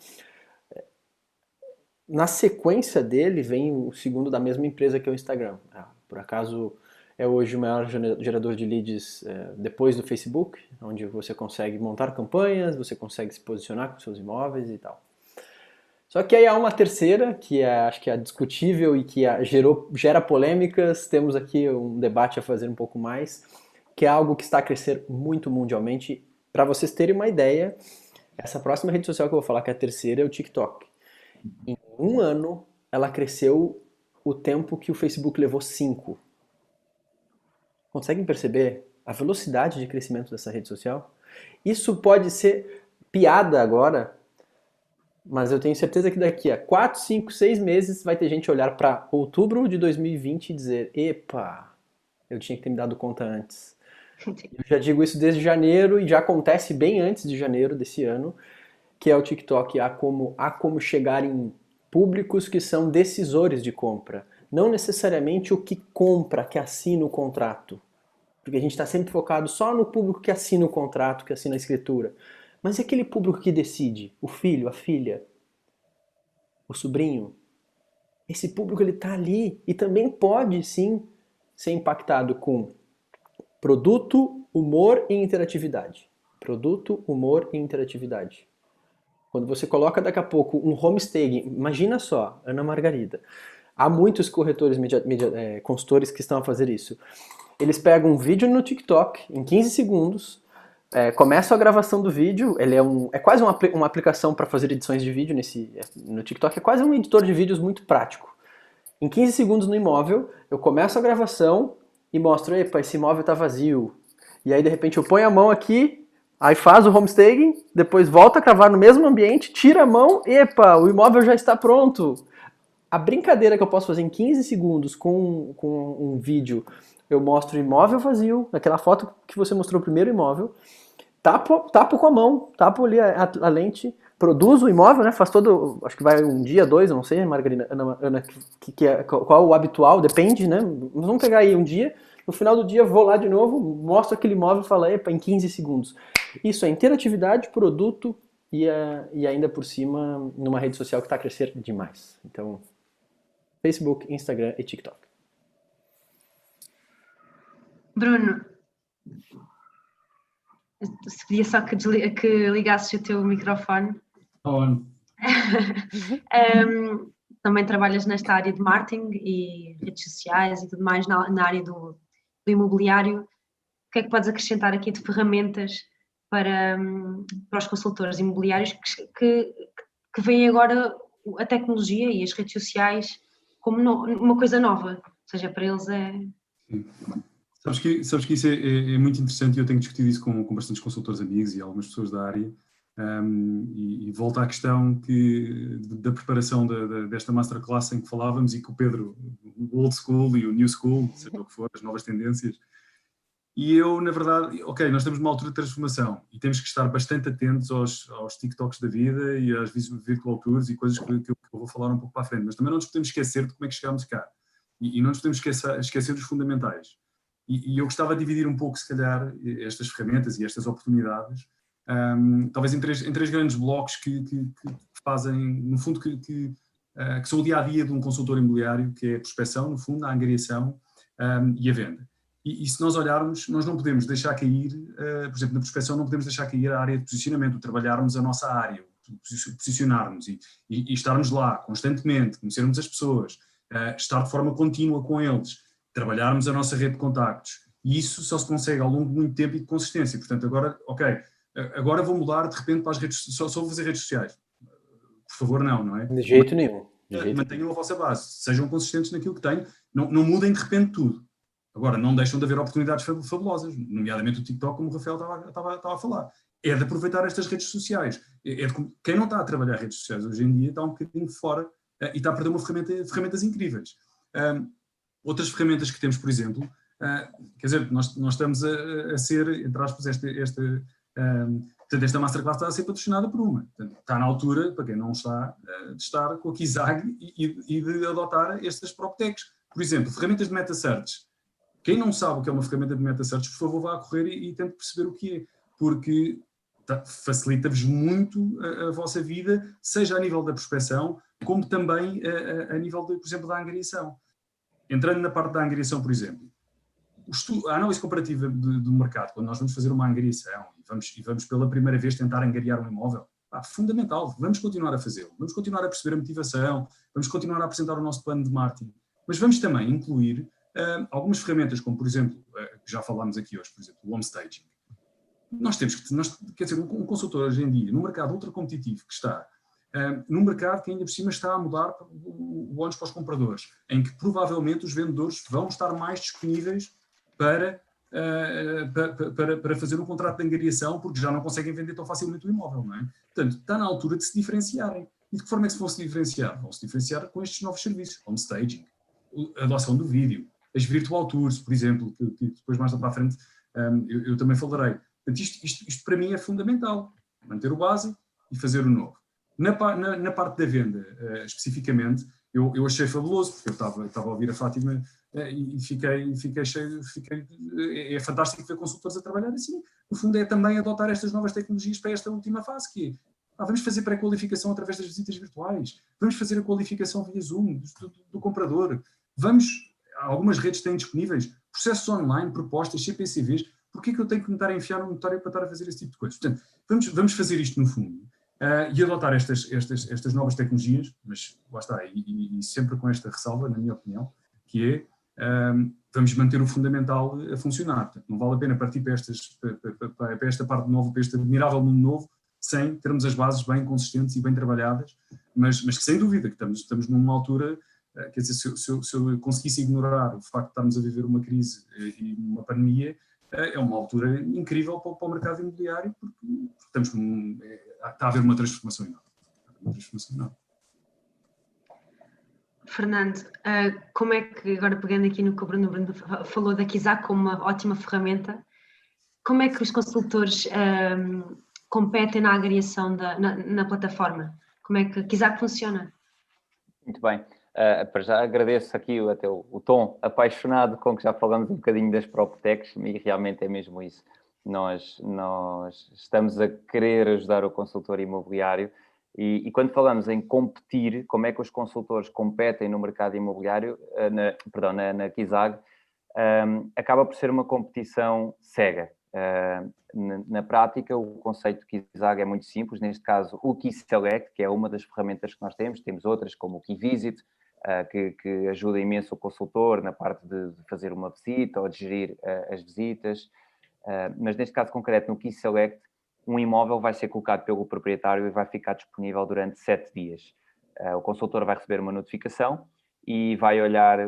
Na sequência dele vem o segundo da mesma empresa que é o Instagram. Por acaso é hoje o maior gerador de leads depois do Facebook, onde você consegue montar campanhas, você consegue se posicionar com seus imóveis e tal. Só que aí há uma terceira, que acho que é discutível e que gera polêmicas, temos aqui um debate a fazer um pouco mais, que é algo que está a crescer muito mundialmente. Para vocês terem uma ideia, essa próxima rede social que eu vou falar, que é a terceira, é o TikTok. Em um ano, ela cresceu o tempo que o Facebook levou 5. Conseguem perceber a velocidade de crescimento dessa rede social? Isso pode ser piada agora, mas eu tenho certeza que daqui a 4, 5, 6 meses vai ter gente olhar para outubro de 2020 e dizer: epa, eu tinha que ter me dado conta antes. Eu já digo isso desde janeiro e já acontece bem antes de janeiro desse ano, que é o TikTok. Há como chegar em públicos que são decisores de compra. Não necessariamente o que compra, que assina o contrato. Porque a gente está sempre focado só no público que assina o contrato, que assina a escritura. Mas e aquele público que decide? O filho, a filha, o sobrinho? Esse público ele está ali e também pode sim ser impactado com produto, humor e interatividade. Produto, humor e interatividade. Quando você coloca daqui a pouco um homestaging, imagina só, Ana Margarida, há muitos corretores, consultores que estão a fazer isso. Eles pegam um vídeo no TikTok, em 15 segundos, começam a gravação do vídeo, ele é quase uma aplicação para fazer edições de vídeo no TikTok, é quase um editor de vídeos muito prático. Em 15 segundos no imóvel, eu começo a gravação e mostro, epa, esse imóvel está vazio. E aí de repente eu ponho a mão aqui, aí faz o homestaging, depois volta a gravar no mesmo ambiente, tira a mão, epa, o imóvel já está pronto. A brincadeira que eu posso fazer em 15 segundos com um vídeo, eu mostro o imóvel vazio, naquela foto que você mostrou o primeiro imóvel, tapo com a mão, tapo ali a lente, produz o imóvel, né? Faz todo, acho que vai um dia, 2, eu não sei, Margarina, Ana, qual o habitual, depende, né? Vamos pegar aí um dia, no final do dia vou lá de novo, mostro aquele imóvel e falo, epa, em 15 segundos. Isso é interatividade, produto e ainda por cima numa rede social que está a crescer demais. Então, Facebook, Instagram e TikTok. Bruno, se pedia só que ligasses o teu microfone. Também trabalhas nesta área de marketing e redes sociais e tudo mais, na área do imobiliário. O que é que podes acrescentar aqui de ferramentas para os consultores imobiliários que veem agora a tecnologia e as redes sociais como uma coisa nova? Ou seja, para eles é... Sabes que isso é muito interessante e eu tenho discutido isso com bastantes consultores amigos e algumas pessoas da área. E volto à questão da preparação desta masterclass em que falávamos e que o Pedro, o old school e o new school, seja o que for, as novas tendências. E eu, na verdade, ok, nós estamos numa altura de transformação e temos que estar bastante atentos aos TikToks da vida e às virtual tours e coisas que eu vou falar um pouco para a frente, mas também não nos podemos esquecer de como é que chegámos cá e não nos podemos esquecer dos fundamentais. E eu gostava de dividir um pouco, se calhar, estas ferramentas e estas oportunidades, talvez em três grandes blocos que fazem, no fundo, que são o dia-a-dia de um consultor imobiliário, que é a prospecção, no fundo, a angariação e a venda. E se nós olharmos, nós não podemos deixar cair, por exemplo, na prospecção não podemos deixar cair a área de posicionamento, trabalharmos a nossa área, posicionarmos e estarmos lá constantemente, conhecermos as pessoas, estar de forma contínua com eles, trabalharmos a nossa rede de contactos. E isso só se consegue ao longo de muito tempo e de consistência. Portanto, agora vou mudar de repente para as redes sociais, só vou fazer redes sociais. Por favor, não é? De jeito nenhum. Mantenham a vossa base, sejam consistentes naquilo que têm, não mudem de repente tudo. Agora, não deixam de haver oportunidades fabulosas, nomeadamente o TikTok, como o Rafael estava a falar. É de aproveitar estas redes sociais. Quem não está a trabalhar redes sociais hoje em dia está um bocadinho fora e está a perder ferramentas incríveis. Outras ferramentas que temos, por exemplo, quer dizer, nós estamos a ser, entre aspas, esta masterclass está a ser patrocinada por uma. Portanto, está na altura, para quem não está, de estar com a Kizag e de adotar estas PropTechs. Por exemplo, ferramentas de meta-search. Quem não sabe o que é uma ferramenta de meta-search, por favor, vá a correr e tente perceber o que é, porque facilita-vos muito a vossa vida, seja a nível da prospecção, como também a nível, por exemplo, da angariação. Entrando na parte da angariação, por exemplo, a análise comparativa do mercado, quando nós vamos fazer uma angariação e vamos pela primeira vez tentar angariar um imóvel, fundamental, vamos continuar a fazê-lo, vamos continuar a perceber a motivação, vamos continuar a apresentar o nosso plano de marketing, mas vamos também incluir algumas ferramentas, como por exemplo, que já falámos aqui hoje, por exemplo, o home staging. Quer dizer, um consultor hoje em dia, num mercado ultra competitivo que está, num mercado que ainda por cima está a mudar o ónus para os compradores, em que provavelmente os vendedores vão estar mais disponíveis para fazer um contrato de angariação, porque já não conseguem vender tão facilmente o imóvel, não é? Portanto, está na altura de se diferenciarem. E de que forma é que se vão se diferenciar? Vão se diferenciar com estes novos serviços, home staging, a adoção do vídeo, as virtual tours, por exemplo, que depois mais lá para a frente eu também falarei. Portanto, isto para mim é fundamental, manter o básico e fazer o novo. Na parte da venda, especificamente, eu achei fabuloso, porque eu estava a ouvir a Fátima e fiquei cheio, é fantástico ver consultores a trabalhar assim. No fundo é também adotar estas novas tecnologias para esta última fase, que é, vamos fazer pré-qualificação através das visitas virtuais, vamos fazer a qualificação via Zoom do comprador, algumas redes têm disponíveis processos online, propostas, CPCVs. Porquê é que eu tenho que me estar a enfiar no notório para estar a fazer esse tipo de coisas? Portanto, vamos fazer isto no fundo e adotar estas novas tecnologias, mas lá está, e sempre com esta ressalva, na minha opinião, que é, vamos manter o fundamental a funcionar. Portanto, não vale a pena partir para esta parte nova, para este admirável mundo novo, sem termos as bases bem consistentes e bem trabalhadas, mas que sem dúvida que estamos numa altura. Quer dizer, se eu conseguisse ignorar o facto de estarmos a viver uma crise e uma pandemia, é uma altura incrível para o mercado imobiliário, porque está a haver uma transformação enorme. Fernando, como é que, agora pegando aqui no que o Bruno falou da Kizag como uma ótima ferramenta, como é que os consultores competem na agregação na plataforma? Como é que a Kizak funciona? Muito bem. Para já agradeço aqui até o tom apaixonado com que já falamos um bocadinho das PropTechs e realmente é mesmo isso. Nós estamos a querer ajudar o consultor imobiliário e quando falamos em competir, como é que os consultores competem no mercado imobiliário, na Kizak, acaba por ser uma competição cega. Na prática, o conceito de Kizak é muito simples. Neste caso, o KeySelect, que é uma das ferramentas que nós temos outras como o KeyVisit, que ajuda imenso o consultor na parte de fazer uma visita ou de gerir as visitas. Mas neste caso concreto, no KeySelect, um imóvel vai ser colocado pelo proprietário e vai ficar disponível durante 7 dias. O consultor vai receber uma notificação e vai olhar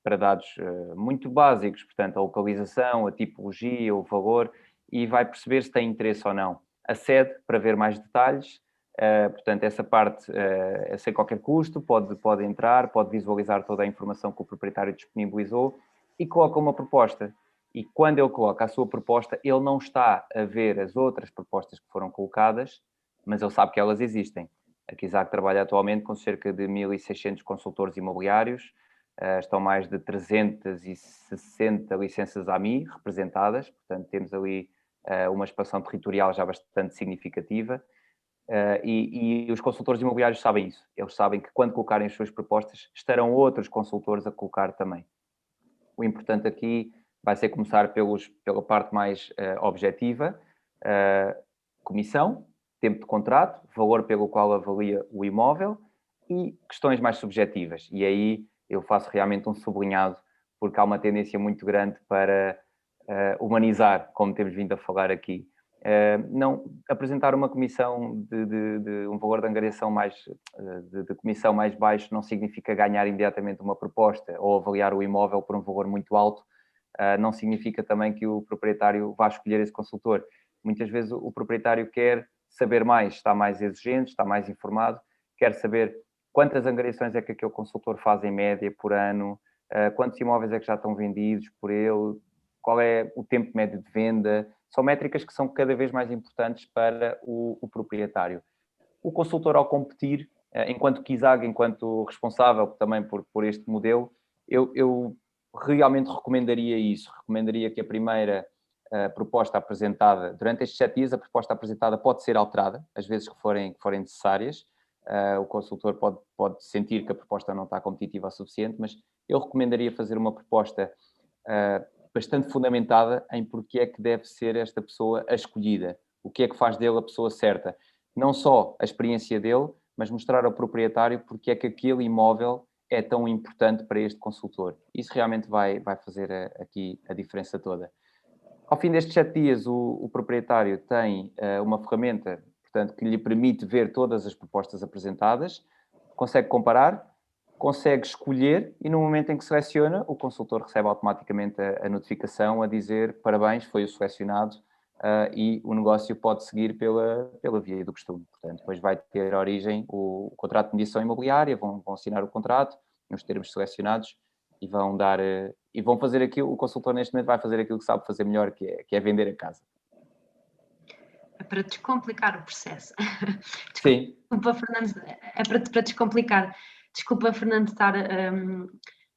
para dados muito básicos, portanto, a localização, a tipologia, o valor, e vai perceber se tem interesse ou não. Acede para ver mais detalhes, portanto, essa parte é sem qualquer custo, pode entrar, pode visualizar toda a informação que o proprietário disponibilizou e coloca uma proposta. E quando ele coloca a sua proposta, ele não está a ver as outras propostas que foram colocadas, mas ele sabe que elas existem. A Kizak trabalha atualmente com cerca de 1.600 consultores imobiliários, estão mais de 360 licenças AMI representadas, portanto temos ali uma expansão territorial já bastante significativa e os consultores imobiliários sabem isso. Eles sabem que quando colocarem as suas propostas, estarão outros consultores a colocar também. O importante aqui vai ser começar pela parte mais objetiva, comissão, tempo de contrato, valor pelo qual avalia o imóvel e questões mais subjetivas. E aí eu faço realmente um sublinhado, porque há uma tendência muito grande para humanizar, como temos vindo a falar aqui. Não apresentar uma comissão de um valor de angariação de comissão mais baixo não significa ganhar imediatamente uma proposta ou avaliar o imóvel por um valor muito alto. Não significa também que o proprietário vá escolher esse consultor. Muitas vezes o proprietário quer saber mais, está mais exigente, está mais informado, quer saber quantas angariações é que aquele consultor faz em média por ano, quantos imóveis é que já estão vendidos por ele, qual é o tempo médio de venda. São métricas que são cada vez mais importantes para o proprietário. O consultor, ao competir, enquanto Kizak, enquanto responsável também por este modelo, eu realmente recomendaria isso. Recomendaria que a primeira proposta apresentada, durante estes 7 dias, a proposta apresentada pode ser alterada, às vezes que forem necessárias. O consultor pode sentir que a proposta não está competitiva o suficiente, mas eu recomendaria fazer uma proposta bastante fundamentada em porque é que deve ser esta pessoa a escolhida, o que é que faz dele a pessoa certa. Não só a experiência dele, mas mostrar ao proprietário porque é que aquele imóvel é tão importante para este consultor. Isso realmente vai fazer aqui a diferença toda. Ao fim destes 7 dias, o proprietário tem uma ferramenta, portanto, que lhe permite ver todas as propostas apresentadas, consegue comparar, consegue escolher e no momento em que seleciona, o consultor recebe automaticamente a notificação a dizer parabéns, foi o selecionado e o negócio pode seguir pela via do costume. Portanto, depois vai ter origem o contrato de mediação imobiliária, vão assinar o contrato, nos termos selecionados e vão fazer aquilo, o consultor neste momento vai fazer aquilo que sabe fazer melhor, que é vender a casa. É para descomplicar o processo. Sim. Desculpa, Fernando, é para descomplicar. Desculpa, Fernando,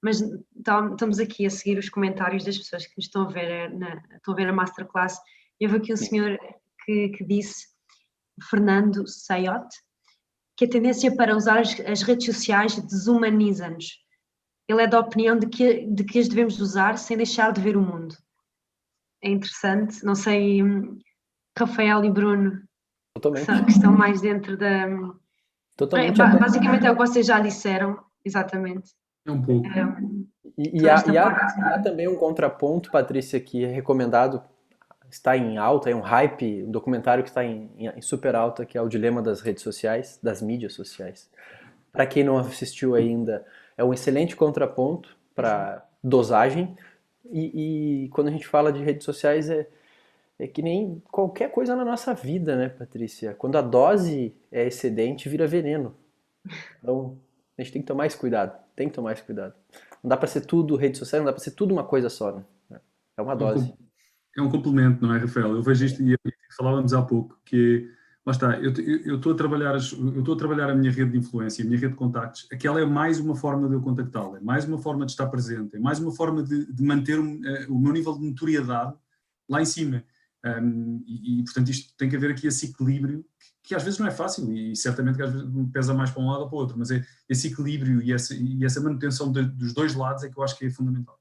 mas estamos aqui a seguir os comentários das pessoas que nos estão a ver a masterclass. E houve aqui um senhor que disse, Fernando Sayot, que a tendência para usar as redes sociais desumaniza-nos. Ele é da opinião de que as devemos usar sem deixar de ver o mundo. É interessante. Não sei, Rafael e Bruno, que estão mais dentro da... Totalmente. Basicamente é o que vocês já disseram, exatamente. É um pouco. E há também um contraponto, Patrícia, que é recomendado, está em alta, é um hype, um documentário que está em super alta, que é o Dilema das Redes Sociais, das mídias sociais. Para quem não assistiu ainda, é um excelente contraponto para dosagem. E quando a gente fala de redes sociais, é que nem qualquer coisa na nossa vida, né, Patrícia? Quando a dose é excedente, vira veneno. Então, a gente tem que tomar esse cuidado. Não dá para ser tudo rede social, não dá para ser tudo uma coisa só, né? É uma dose. É um complemento, não é, Rafael? Eu vejo isto e falávamos há pouco, que lá está, eu estou a trabalhar a minha rede de influência, a minha rede de contactos, aquela é mais uma forma de eu contactá-la, é mais uma forma de estar presente, é mais uma forma de manter o meu nível de notoriedade lá em cima. Portanto, isto tem que haver aqui esse equilíbrio, que às vezes não é fácil e certamente que às vezes pesa mais para um lado ou para o outro, mas esse equilíbrio e essa manutenção dos dois lados é que eu acho que é fundamental.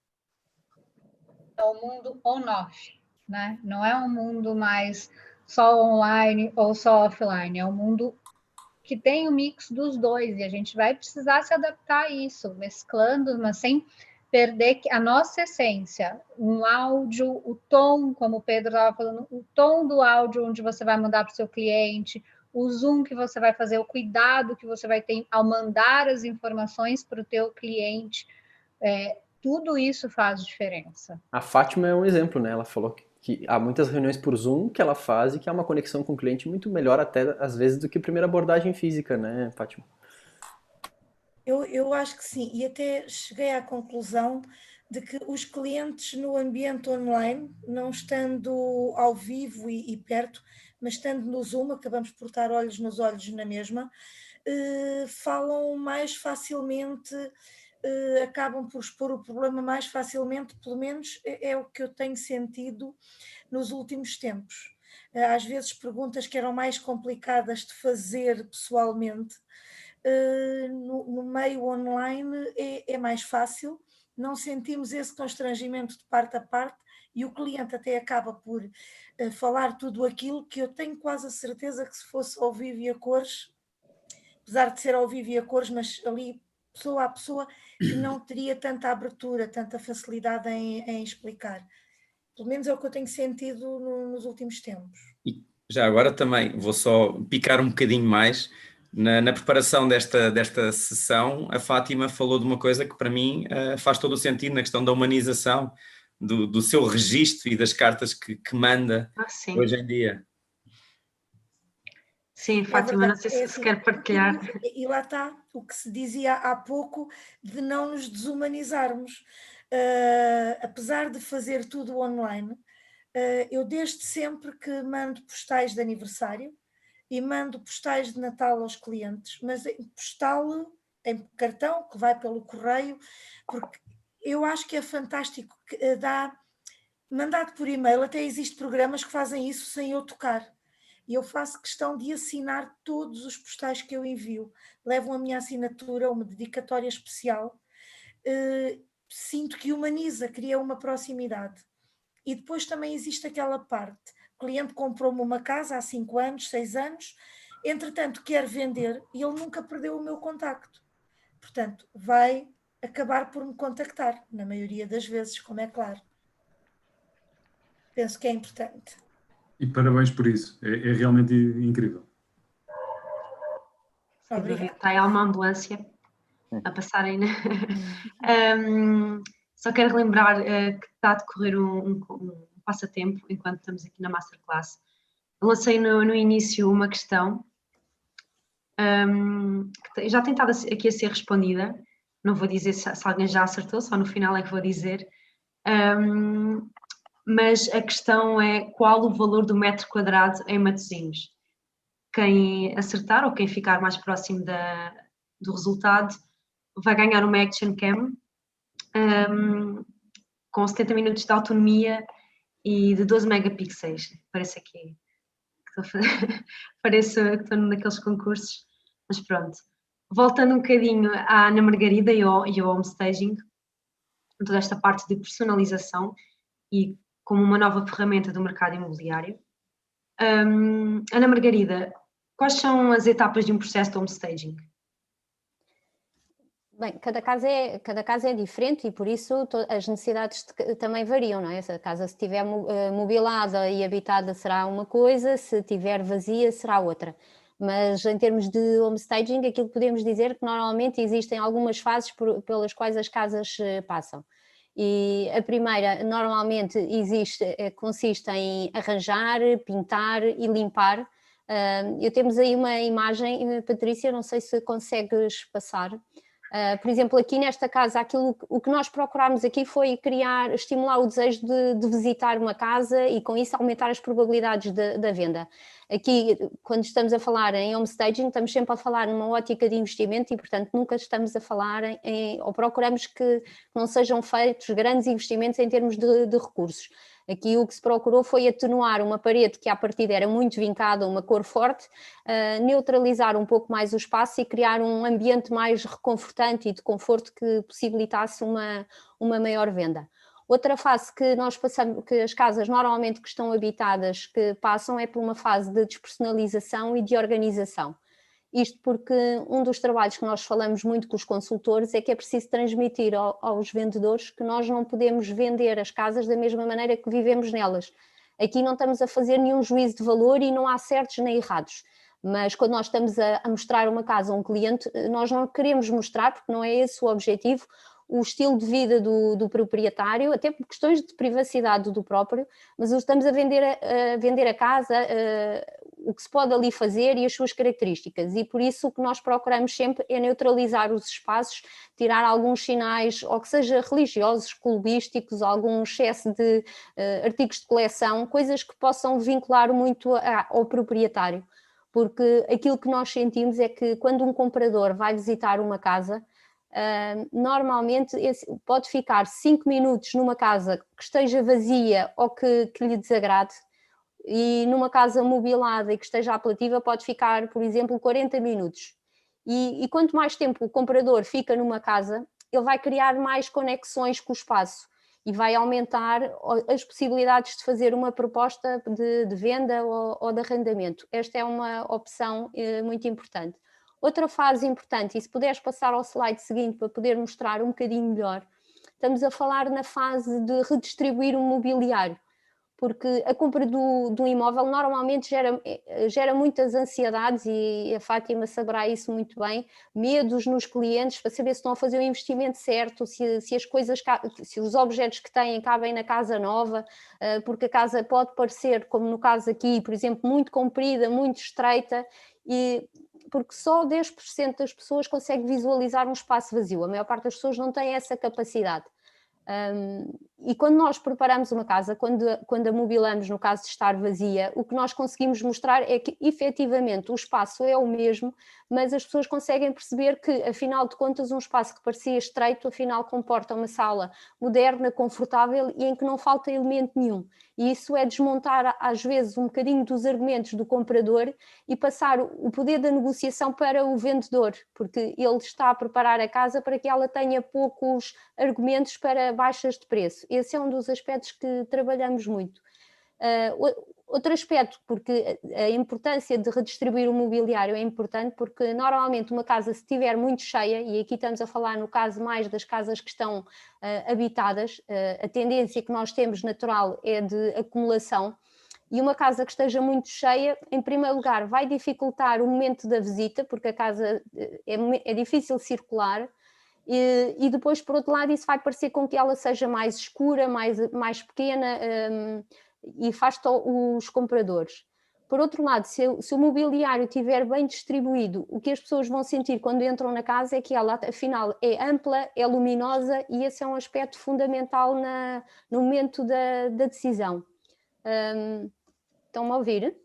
É o mundo on-off, né? Não é um mundo mais só online ou só offline, é um mundo que tem o mix dos dois e a gente vai precisar se adaptar a isso, mesclando, mas sem perder a nossa essência, um áudio, o tom, como o Pedro estava falando, o tom do áudio onde você vai mandar para o seu cliente, o zoom que você vai fazer, o cuidado que você vai ter ao mandar as informações para o teu cliente, tudo isso faz diferença. A Fátima é um exemplo, né? Ela falou que há muitas reuniões por Zoom que ela faz e que há uma conexão com o cliente muito melhor até, às vezes, do que a primeira abordagem física, né, Fátima? Eu acho que sim, e até cheguei à conclusão de que os clientes no ambiente online, não estando ao vivo e perto, mas estando no Zoom, acabamos por estar olhos nos olhos na mesma, falam mais facilmente, acabam por expor o problema mais facilmente, pelo menos é o que eu tenho sentido nos últimos tempos. Às vezes perguntas que eram mais complicadas de fazer pessoalmente, no meio online é mais fácil, não sentimos esse constrangimento de parte a parte e o cliente até acaba por falar tudo aquilo que eu tenho quase a certeza que se fosse ao vivo e a cores, apesar de ser ao vivo e a cores, mas ali pessoa a pessoa, que não teria tanta abertura, tanta facilidade em explicar. Pelo menos é o que eu tenho sentido nos últimos tempos. E já agora também vou só picar um bocadinho mais. Na preparação desta sessão, a Fátima falou de uma coisa que para mim faz todo o sentido na questão da humanização, do seu registro e das cartas que manda hoje em dia. Sim, Fátima, não sei se quer partilhar. E lá está o que se dizia há pouco de não nos desumanizarmos. Apesar de fazer tudo online, eu desde sempre que mando postais de aniversário e mando postais de Natal aos clientes, mas postal em cartão, que vai pelo correio, porque eu acho que é fantástico que dá mandado por e-mail, até existem programas que fazem isso sem eu tocar. E eu faço questão de assinar todos os postais que eu envio. Levam a minha assinatura, uma dedicatória especial. Sinto que humaniza, cria uma proximidade. E depois também existe aquela parte. O cliente comprou-me uma casa há 5 anos, 6 anos, entretanto quer vender e ele nunca perdeu o meu contacto. Portanto, vai acabar por me contactar, na maioria das vezes, como é claro. Penso que é importante. E parabéns por isso, é realmente incrível. Está aí uma ambulância a passarem. Só quero relembrar que está a decorrer um passatempo enquanto estamos aqui na Masterclass. Lancei no início uma questão que já tem estado aqui a ser respondida. Não vou dizer se alguém já acertou, só no final é que vou dizer. Mas a questão é qual o valor do metro quadrado em Matosinhos. Quem acertar ou quem ficar mais próximo do resultado vai ganhar uma Action Cam com 70 minutos de autonomia e de 12 megapixels. Parece aqui parece que estou naqueles concursos, mas pronto. Voltando um bocadinho à Ana Margarida e ao homestaging, toda esta parte de personalização e como uma nova ferramenta do mercado imobiliário. Ana Margarida, quais são as etapas de um processo de homestaging? Bem, cada caso é diferente e por isso as necessidades também variam, não é? Se a casa estiver mobilada e habitada será uma coisa, se estiver vazia será outra. Mas em termos de homestaging, aquilo que podemos dizer é que normalmente existem algumas fases pelas quais as casas passam. E a primeira normalmente consiste em arranjar, pintar e limpar. Temos aí uma imagem, Patrícia, não sei se consegues passar. Por exemplo, aqui nesta casa, o que nós procurámos aqui foi estimular o desejo de visitar uma casa e com isso aumentar as probabilidades da venda. Aqui, quando estamos a falar em homestaging, estamos sempre a falar numa ótica de investimento e, portanto, nunca estamos a falar ou procuramos que não sejam feitos grandes investimentos em termos de recursos. Aqui o que se procurou foi atenuar uma parede que à partida era muito vincada, uma cor forte, neutralizar um pouco mais o espaço e criar um ambiente mais reconfortante e de conforto que possibilitasse uma maior venda. Outra fase que nós passamos, que as casas normalmente que estão habitadas que passam é por uma fase de despersonalização e de organização. Isto porque um dos trabalhos que nós falamos muito com os consultores é que é preciso transmitir aos vendedores que nós não podemos vender as casas da mesma maneira que vivemos nelas. Aqui não estamos a fazer nenhum juízo de valor e não há certos nem errados. Mas quando nós estamos a mostrar uma casa a um cliente, nós não queremos mostrar, porque não é esse o objetivo, o estilo de vida do proprietário, até por questões de privacidade do próprio, mas estamos a vender a casa, o que se pode ali fazer e as suas características, e por isso o que nós procuramos sempre é neutralizar os espaços, tirar alguns sinais, ou que seja religiosos, clubísticos, algum excesso de artigos de coleção, coisas que possam vincular muito ao proprietário, porque aquilo que nós sentimos é que quando um comprador vai visitar uma casa, normalmente pode ficar 5 minutos numa casa que esteja vazia ou que lhe desagrade, e numa casa mobilada e que esteja apelativa pode ficar, por exemplo, 40 minutos. E quanto mais tempo o comprador fica numa casa, ele vai criar mais conexões com o espaço e vai aumentar as possibilidades de fazer uma proposta de venda ou de arrendamento. Esta é uma opção muito importante. Outra fase importante, e se puderes passar ao slide seguinte para poder mostrar um bocadinho melhor, estamos a falar na fase de redistribuir o mobiliário, porque a compra de um imóvel normalmente gera muitas ansiedades, e a Fátima saberá isso muito bem, medos nos clientes para saber se estão a fazer o investimento certo, se os objetos que têm cabem na casa nova, porque a casa pode parecer, como no caso aqui, por exemplo, muito comprida, muito estreita, porque só 10% das pessoas consegue visualizar um espaço vazio, a maior parte das pessoas não tem essa capacidade. E quando nós preparamos uma casa, quando a mobilamos, no caso de estar vazia, o que nós conseguimos mostrar é que efetivamente o espaço é o mesmo, mas as pessoas conseguem perceber que, afinal de contas, um espaço que parecia estreito, afinal comporta uma sala moderna, confortável e em que não falta elemento nenhum. E isso é desmontar, às vezes, um bocadinho dos argumentos do comprador e passar o poder da negociação para o vendedor, porque ele está a preparar a casa para que ela tenha poucos argumentos para baixas de preço. Esse é um dos aspectos que trabalhamos muito. Outro aspecto, porque a importância de redistribuir o mobiliário é importante, porque normalmente uma casa, se estiver muito cheia, e aqui estamos a falar no caso mais das casas que estão habitadas, a tendência que nós temos natural é de acumulação, e uma casa que esteja muito cheia, em primeiro lugar, vai dificultar o momento da visita, porque a casa é difícil circular, e depois, por outro lado, isso vai parecer com que ela seja mais escura, mais pequena, e afasta os compradores. Por outro lado, se o mobiliário estiver bem distribuído, o que as pessoas vão sentir quando entram na casa é que ela, afinal, é ampla, é luminosa, e esse é um aspecto fundamental no momento da decisão. Estão-me a ouvir?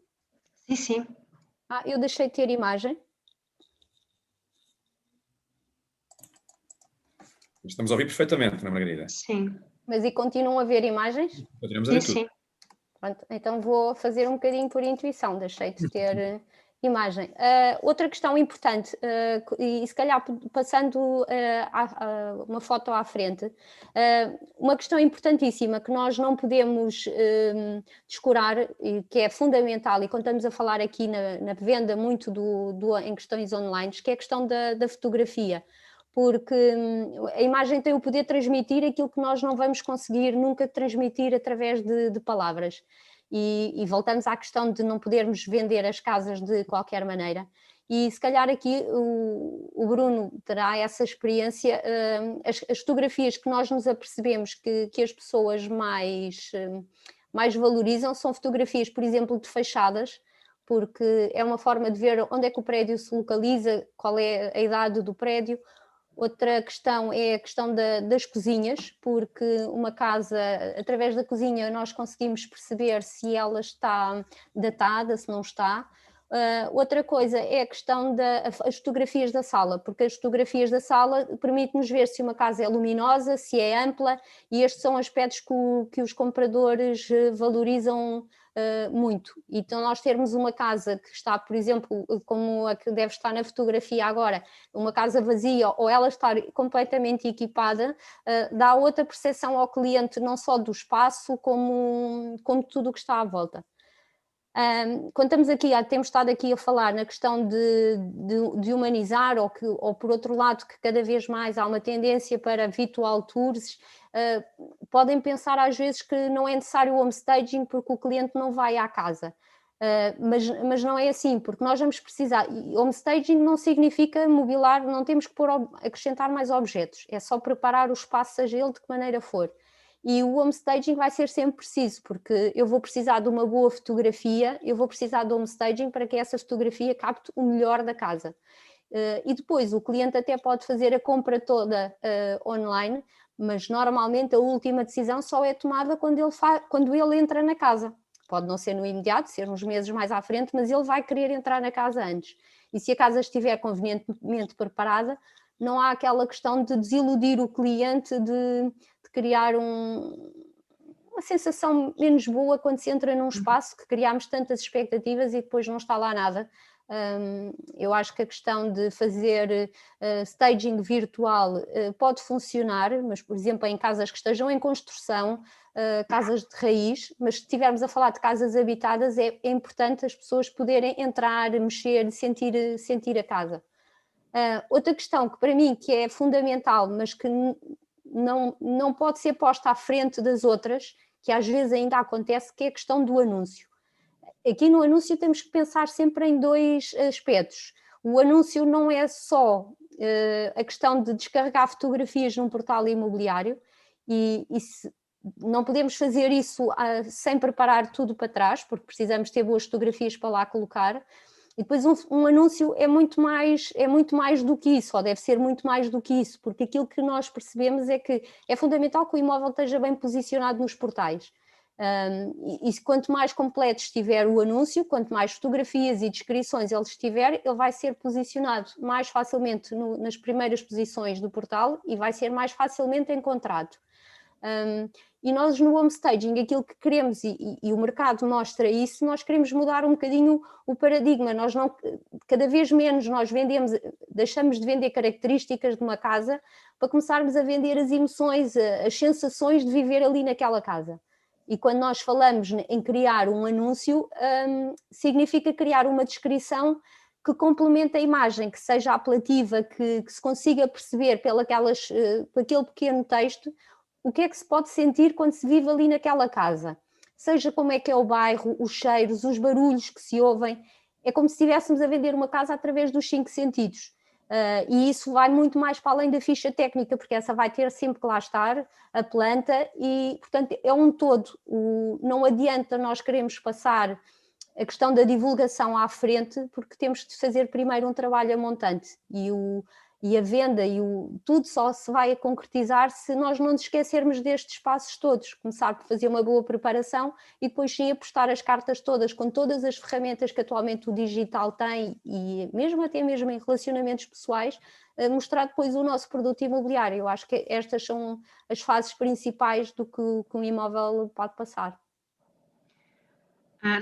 Sim, sim. Eu deixei de ter imagem. Estamos a ouvir perfeitamente, não é, Margarida? Sim. Mas e continuam a ver imagens? Poderíamos ver tudo. Sim. Pronto, então vou fazer um bocadinho por intuição, deixei de ter imagem. Outra questão importante, e se calhar passando uma foto à frente, uma questão importantíssima que nós não podemos descurar, e que é fundamental, e quando estamos a falar aqui na venda muito em questões online, que é a questão da fotografia, porque a imagem tem o poder de transmitir aquilo que nós não vamos conseguir nunca transmitir através de palavras. E voltamos à questão de não podermos vender as casas de qualquer maneira. E se calhar aqui o Bruno terá essa experiência. As fotografias que nós nos apercebemos que as pessoas mais valorizam são fotografias, por exemplo, de fachadas, porque é uma forma de ver onde é que o prédio se localiza, qual é a idade do prédio. Outra questão é a questão das cozinhas, porque uma casa, através da cozinha, nós conseguimos perceber se ela está datada, se não está. Outra coisa é a questão das fotografias da sala, porque as fotografias da sala permitem-nos ver se uma casa é luminosa, se é ampla, e estes são aspectos que os compradores valorizam muito. Então nós termos uma casa que está, por exemplo, como a que deve estar na fotografia agora, uma casa vazia ou ela estar completamente equipada, dá outra percepção ao cliente, não só do espaço, como tudo o que está à volta. Quando estamos aqui, temos estado aqui a falar na questão de humanizar, ou por outro lado, que cada vez mais há uma tendência para virtual tours, podem pensar às vezes que não é necessário o homestaging porque o cliente não vai à casa. Mas não é assim, porque nós vamos precisar, e homestaging não significa mobilar, não temos que acrescentar mais objetos, é só preparar o espaço, seja ele de que maneira for. E o homestaging vai ser sempre preciso, porque eu vou precisar de uma boa fotografia, eu vou precisar de homestaging para que essa fotografia capte o melhor da casa. E depois o cliente até pode fazer a compra toda online, mas normalmente a última decisão só é tomada quando ele entra na casa. Pode não ser no imediato, ser uns meses mais à frente, mas ele vai querer entrar na casa antes. E se a casa estiver convenientemente preparada, não há aquela questão de desiludir o cliente, de criar uma sensação menos boa quando se entra num espaço que criámos tantas expectativas e depois não está lá nada. Eu acho que a questão de fazer staging virtual pode funcionar, mas, por exemplo, em casas que estejam em construção, casas de raiz, mas se estivermos a falar de casas habitadas, é importante as pessoas poderem entrar, mexer, sentir a casa. Outra questão que para mim que é fundamental, mas que não pode ser posta à frente das outras, que às vezes ainda acontece, que é a questão do anúncio. Aqui no anúncio temos que pensar sempre em dois aspectos. O anúncio não é só a questão de descarregar fotografias num portal imobiliário e não podemos fazer isso sem preparar tudo para trás, porque precisamos ter boas fotografias para lá colocar. E depois um anúncio é muito mais do que isso, ou deve ser muito mais do que isso, porque aquilo que nós percebemos é que é fundamental que o imóvel esteja bem posicionado nos portais. E quanto mais completo estiver o anúncio, quanto mais fotografias e descrições ele estiver, ele vai ser posicionado mais facilmente nas primeiras posições do portal e vai ser mais facilmente encontrado. E nós no homestaging, aquilo que queremos, e o mercado mostra isso, nós queremos mudar um bocadinho o paradigma. Cada vez menos nós deixamos de vender características de uma casa para começarmos a vender as emoções, as sensações de viver ali naquela casa. E quando nós falamos em criar um anúncio, significa criar uma descrição que complemente a imagem, que seja apelativa, que se consiga perceber por aquele pequeno texto o que é que se pode sentir quando se vive ali naquela casa. Seja como é que é o bairro, os cheiros, os barulhos que se ouvem. É como se estivéssemos a vender uma casa através dos 5 sentidos. E isso vai muito mais para além da ficha técnica, porque essa vai ter sempre que lá estar, a planta, e portanto é um todo. Não adianta nós queremos passar a questão da divulgação à frente, porque temos de fazer primeiro um trabalho a montante, e a venda tudo só se vai a concretizar se nós não nos esquecermos destes passos todos, começar por fazer uma boa preparação e depois sim apostar as cartas todas, com todas as ferramentas que atualmente o digital tem, e até mesmo em relacionamentos pessoais, mostrar depois o nosso produto imobiliário. Eu acho que estas são as fases principais do que um imóvel pode passar.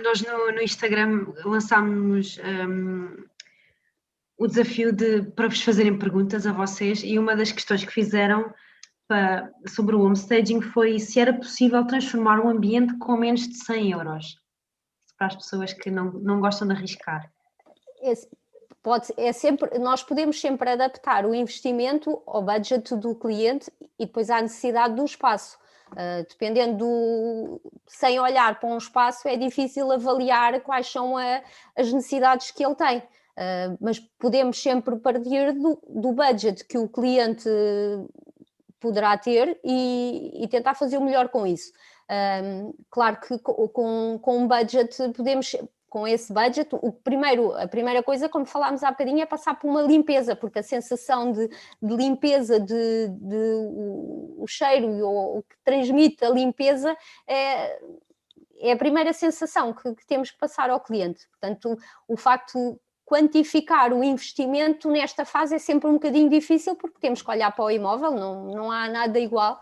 Nós no Instagram lançámos o desafio para vos fazerem perguntas a vocês, e uma das questões que fizeram sobre o homestaging foi se era possível transformar um ambiente com menos de 100 euros, para as pessoas que não gostam de arriscar. Nós podemos sempre adaptar o investimento ao budget do cliente e depois à necessidade do espaço. Dependendo sem olhar para um espaço, é difícil avaliar quais são as necessidades que ele tem. Mas podemos sempre partir do budget que o cliente poderá ter e tentar fazer o melhor com isso. Claro que com um budget com esse budget, a primeira coisa, como falámos há bocadinho, é passar por uma limpeza, porque a sensação de limpeza, o cheiro e o que transmite a limpeza é a primeira sensação que temos que passar ao cliente. Portanto, o facto de quantificar o investimento nesta fase é sempre um bocadinho difícil, porque temos que olhar para o imóvel, não há nada igual,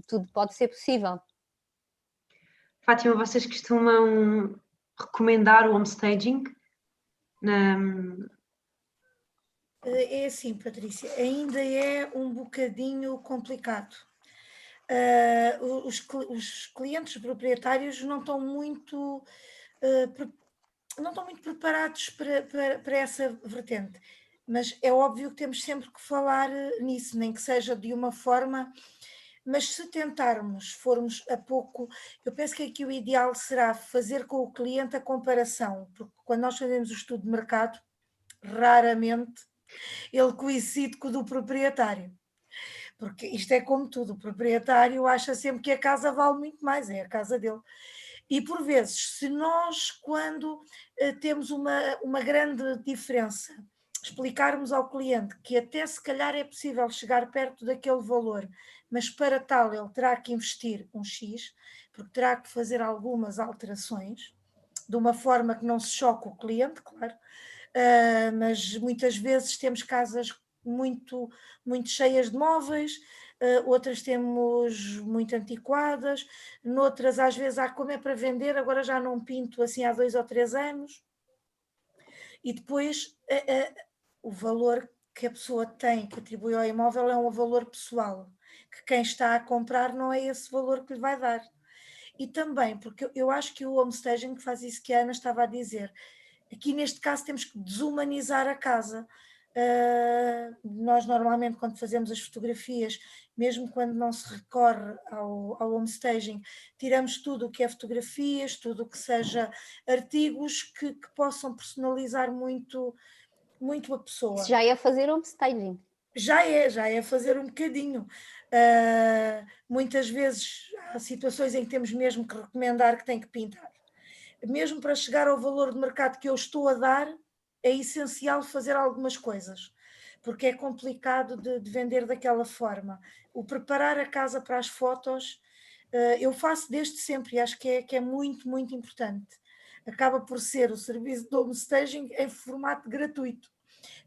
tudo pode ser possível. Fátima, vocês costumam recomendar o homestaging? É assim, Patrícia, ainda é um bocadinho complicado. Os clientes proprietários não estão muito preparados para essa vertente, mas é óbvio que temos sempre que falar nisso, nem que seja de uma forma, mas se tentarmos, formos a pouco, eu penso que aqui o ideal será fazer com o cliente a comparação, porque quando nós fazemos o estudo de mercado, raramente ele coincide com o do proprietário. Porque isto é como tudo, o proprietário acha sempre que a casa vale muito mais, é a casa dele. E por vezes, se nós, quando temos uma grande diferença, explicarmos ao cliente que até se calhar é possível chegar perto daquele valor, mas para tal ele terá que investir um X, porque terá que fazer algumas alterações, de uma forma que não se choque o cliente, claro, mas muitas vezes temos casas muito, muito cheias de móveis, outras temos muito antiquadas, noutras às vezes como é para vender, agora já não pinto assim há 2 ou 3 anos, e depois o valor que a pessoa tem, que atribui ao imóvel, é um valor pessoal, que quem está a comprar não é esse valor que lhe vai dar. E também, porque eu acho que o homestaging faz isso que a Ana estava a dizer, aqui neste caso temos que desumanizar a casa. Nós normalmente quando fazemos as fotografias, mesmo quando não se recorre ao homestaging, tiramos tudo o que é fotografias, tudo o que seja artigos que possam personalizar muito a pessoa. Isso já é fazer homestaging. Já é fazer um bocadinho. Muitas vezes há situações em que temos mesmo que recomendar que tem que pintar. Mesmo para chegar ao valor de mercado que eu estou a dar, é essencial fazer algumas coisas, porque é complicado de vender daquela forma. O preparar a casa para as fotos, eu faço desde sempre e acho que é muito, muito importante. Acaba por ser o serviço de homestaging em formato gratuito,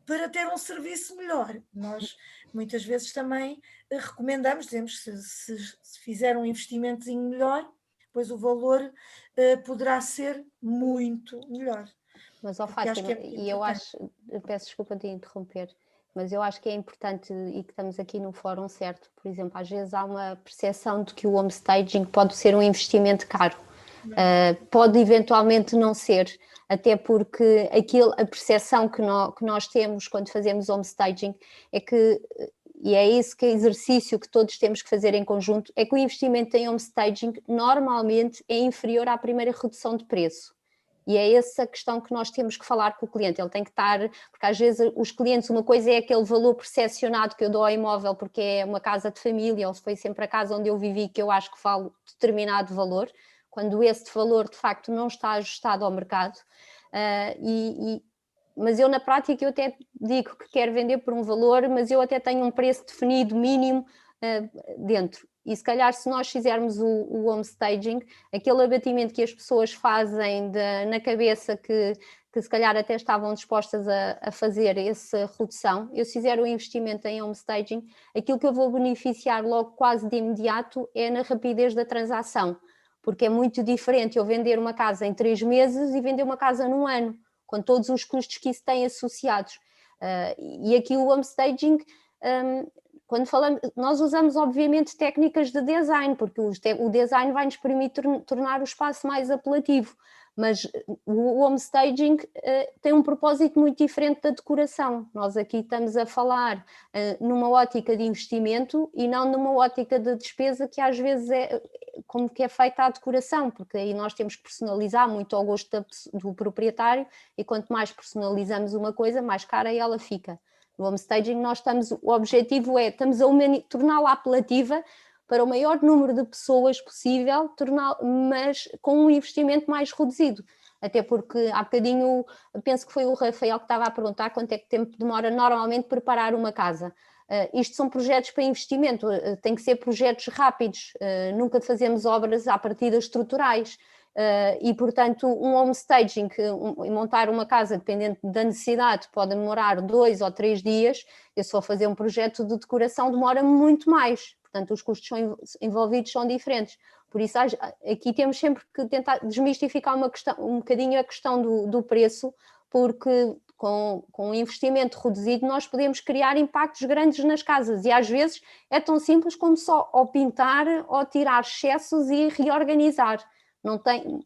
para ter um serviço melhor. Nós muitas vezes também recomendamos, dizemos que se fizer um investimentozinho melhor, pois o valor poderá ser muito melhor. Mas, Fátima, eu peço desculpa de interromper, mas eu acho que é importante, e que estamos aqui no fórum certo, por exemplo, às vezes há uma percepção de que o homestaging pode ser um investimento caro. Pode eventualmente não ser, até porque a percepção que nós temos quando fazemos homestaging é que, e é esse que é exercício que todos temos que fazer em conjunto, é que o investimento em homestaging normalmente é inferior à primeira redução de preço. E é essa a questão que nós temos que falar com o cliente. Ele tem que estar, porque às vezes os clientes, uma coisa é aquele valor percepcionado que eu dou ao imóvel porque é uma casa de família, ou foi sempre a casa onde eu vivi que eu acho que falo determinado valor, quando esse valor de facto não está ajustado ao mercado. Mas eu na prática eu até digo que quero vender por um valor, mas eu até tenho um preço definido mínimo dentro. E se calhar se nós fizermos o homestaging, aquele abatimento que as pessoas fazem na cabeça que se calhar até estavam dispostas a fazer essa redução, eu se fizer o investimento em homestaging, aquilo que eu vou beneficiar logo quase de imediato é na rapidez da transação, porque é muito diferente eu vender uma casa em 3 meses e vender uma casa num ano, com todos os custos que isso tem associados. E aqui o homestaging, quando falamos, nós usamos obviamente técnicas de design, porque o design vai nos permitir tornar o espaço mais apelativo, mas o homestaging tem um propósito muito diferente da decoração. Nós aqui estamos a falar numa ótica de investimento e não numa ótica de despesa, que às vezes é como que é feita a decoração, porque aí nós temos que personalizar muito ao gosto do proprietário, e quanto mais personalizamos uma coisa, mais cara ela fica. No homestaging o objetivo é torná-la apelativa para o maior número de pessoas possível, mas com um investimento mais reduzido. até porque há bocadinho, penso que foi o Rafael que estava a perguntar quanto é que tempo demora normalmente preparar uma casa. Isto são projetos para investimento, tem que ser projetos rápidos, nunca fazemos obras à partida estruturais. E, portanto, um home staging, montar uma casa, dependendo da necessidade, pode demorar 2 ou 3 dias. Eu só fazer um projeto de decoração demora muito mais. Portanto, os custos envolvidos são diferentes. Por isso, aqui temos sempre que tentar desmistificar um bocadinho a questão do preço, porque com um investimento reduzido nós podemos criar impactos grandes nas casas e às vezes é tão simples como só ou pintar ou tirar excessos e reorganizar.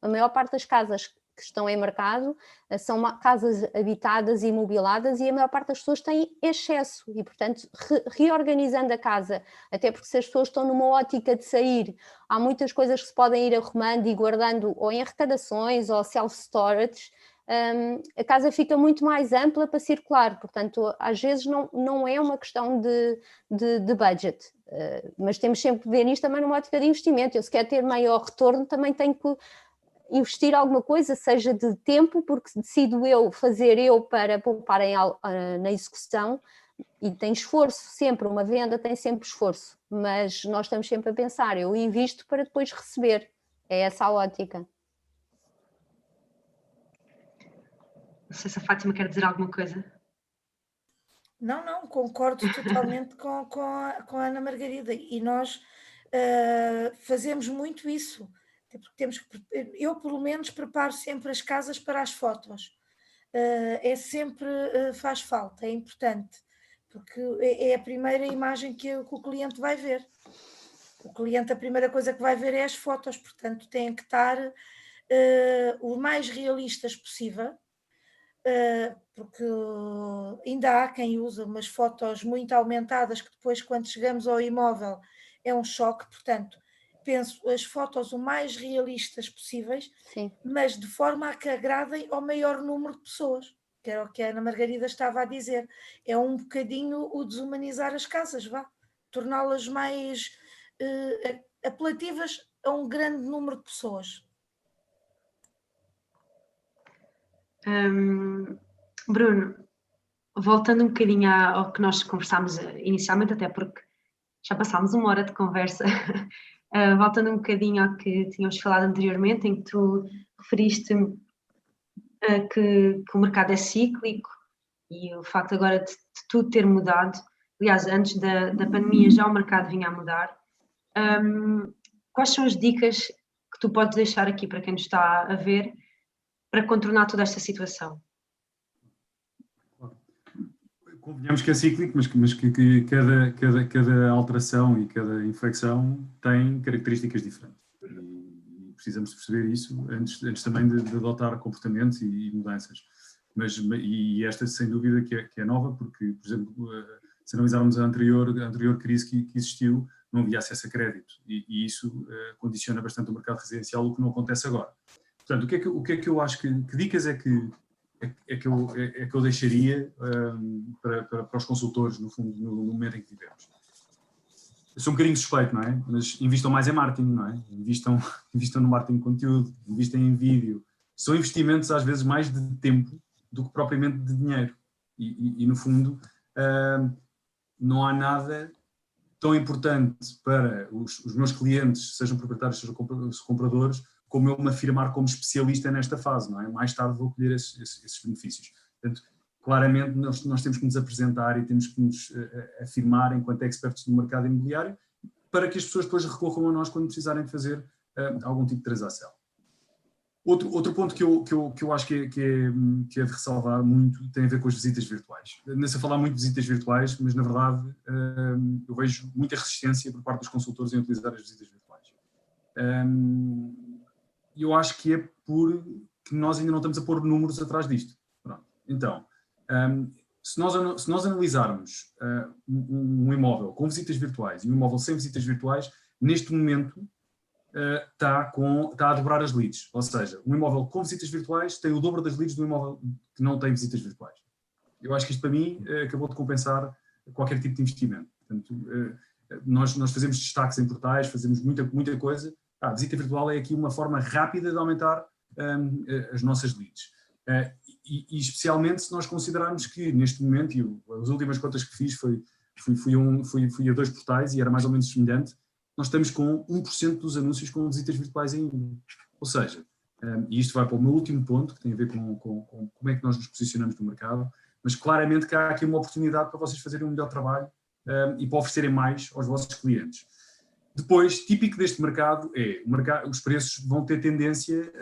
A maior parte das casas que estão em mercado são casas habitadas e mobiladas e a maior parte das pessoas tem excesso e, portanto, reorganizando a casa, até porque se as pessoas estão numa ótica de sair, há muitas coisas que se podem ir arrumando e guardando ou em arrecadações ou self-storage, a casa fica muito mais ampla para circular, portanto, às vezes não é uma questão de budget, mas temos sempre que ver isto também numa ótica de investimento. Eu, se quer ter maior retorno, também tenho que investir alguma coisa, seja de tempo, porque decido fazer para poupar na execução, e tem esforço sempre, uma venda tem sempre esforço, mas nós estamos sempre a pensar, eu invisto para depois receber, é essa a ótica. Não sei se a Fátima quer dizer alguma coisa. Não, concordo totalmente com a Ana Margarida, e nós fazemos muito isso, porque eu pelo menos preparo sempre as casas para as fotos, faz falta, é importante, porque é a primeira imagem que o cliente vai ver. O cliente, a primeira coisa que vai ver é as fotos, portanto têm que estar o mais realistas possível, porque ainda há quem usa umas fotos muito aumentadas que depois, quando chegamos ao imóvel, é um choque. Portanto, penso as fotos o mais realistas possíveis, Sim. mas de forma a que agradem ao maior número de pessoas, que era o que a Ana Margarida estava a dizer. É um bocadinho o desumanizar as casas, torná-las mais apelativas a um grande número de pessoas. Bruno, voltando um bocadinho ao que nós conversámos inicialmente, até porque já passámos 1 hora de conversa, voltando um bocadinho ao que tínhamos falado anteriormente, em que tu referiste que o mercado é cíclico e o facto agora de tudo ter mudado. Aliás, antes da pandemia já o mercado vinha a mudar. Quais são as dicas que tu podes deixar aqui para quem nos está a ver para contornar toda esta situação? Convenhamos que é cíclico, mas que cada alteração e cada inflexão tem características diferentes. E precisamos perceber isso antes também de adotar comportamentos e mudanças. E esta, sem dúvida, que é nova, porque, por exemplo, se analisarmos a anterior crise que existiu, não havia acesso a crédito. E isso condiciona bastante o mercado residencial, o que não acontece agora. Portanto, o que é que eu acho que dicas é que eu deixaria para os consultores, no fundo, no momento em que vivemos? Eu sou um bocadinho suspeito, não é? Mas invistam mais em marketing, não é? Invistam no marketing de conteúdo, investem em vídeo. São investimentos, às vezes, mais de tempo do que propriamente de dinheiro. E no fundo, não há nada tão importante para os meus clientes, sejam proprietários, sejam compradores, como eu me afirmar como especialista nesta fase, não é? Mais tarde vou colher esses benefícios. Portanto, claramente nós temos que nos apresentar e temos que nos afirmar enquanto expertos do mercado imobiliário para que as pessoas depois recorram a nós quando precisarem de fazer algum tipo de transação. Outro ponto que eu acho que é de ressalvar muito tem a ver com as visitas virtuais. Não-se a falar muito de visitas virtuais, mas na verdade eu vejo muita resistência por parte dos consultores em utilizar as visitas virtuais. Eu acho que é porque nós ainda não estamos a pôr números atrás disto. Pronto. Então, se nós analisarmos um imóvel com visitas virtuais e um imóvel sem visitas virtuais, neste momento está a dobrar as leads. Ou seja, um imóvel com visitas virtuais tem o dobro das leads do imóvel que não tem visitas virtuais. Eu acho que isto, para mim, acabou de compensar qualquer tipo de investimento. Portanto, nós fazemos destaques em portais, fazemos muita coisa. A visita virtual é aqui uma forma rápida de aumentar as nossas leads. E especialmente se nós considerarmos que neste momento, e as últimas contas que fiz fui a 2 portais e era mais ou menos semelhante, nós estamos com 1% dos anúncios com visitas virtuais ainda. Ou seja, e isto vai para o meu último ponto, que tem a ver com como é que nós nos posicionamos no mercado, mas claramente que há aqui uma oportunidade para vocês fazerem um melhor trabalho e para oferecerem mais aos vossos clientes. Depois, típico deste mercado os preços vão ter tendência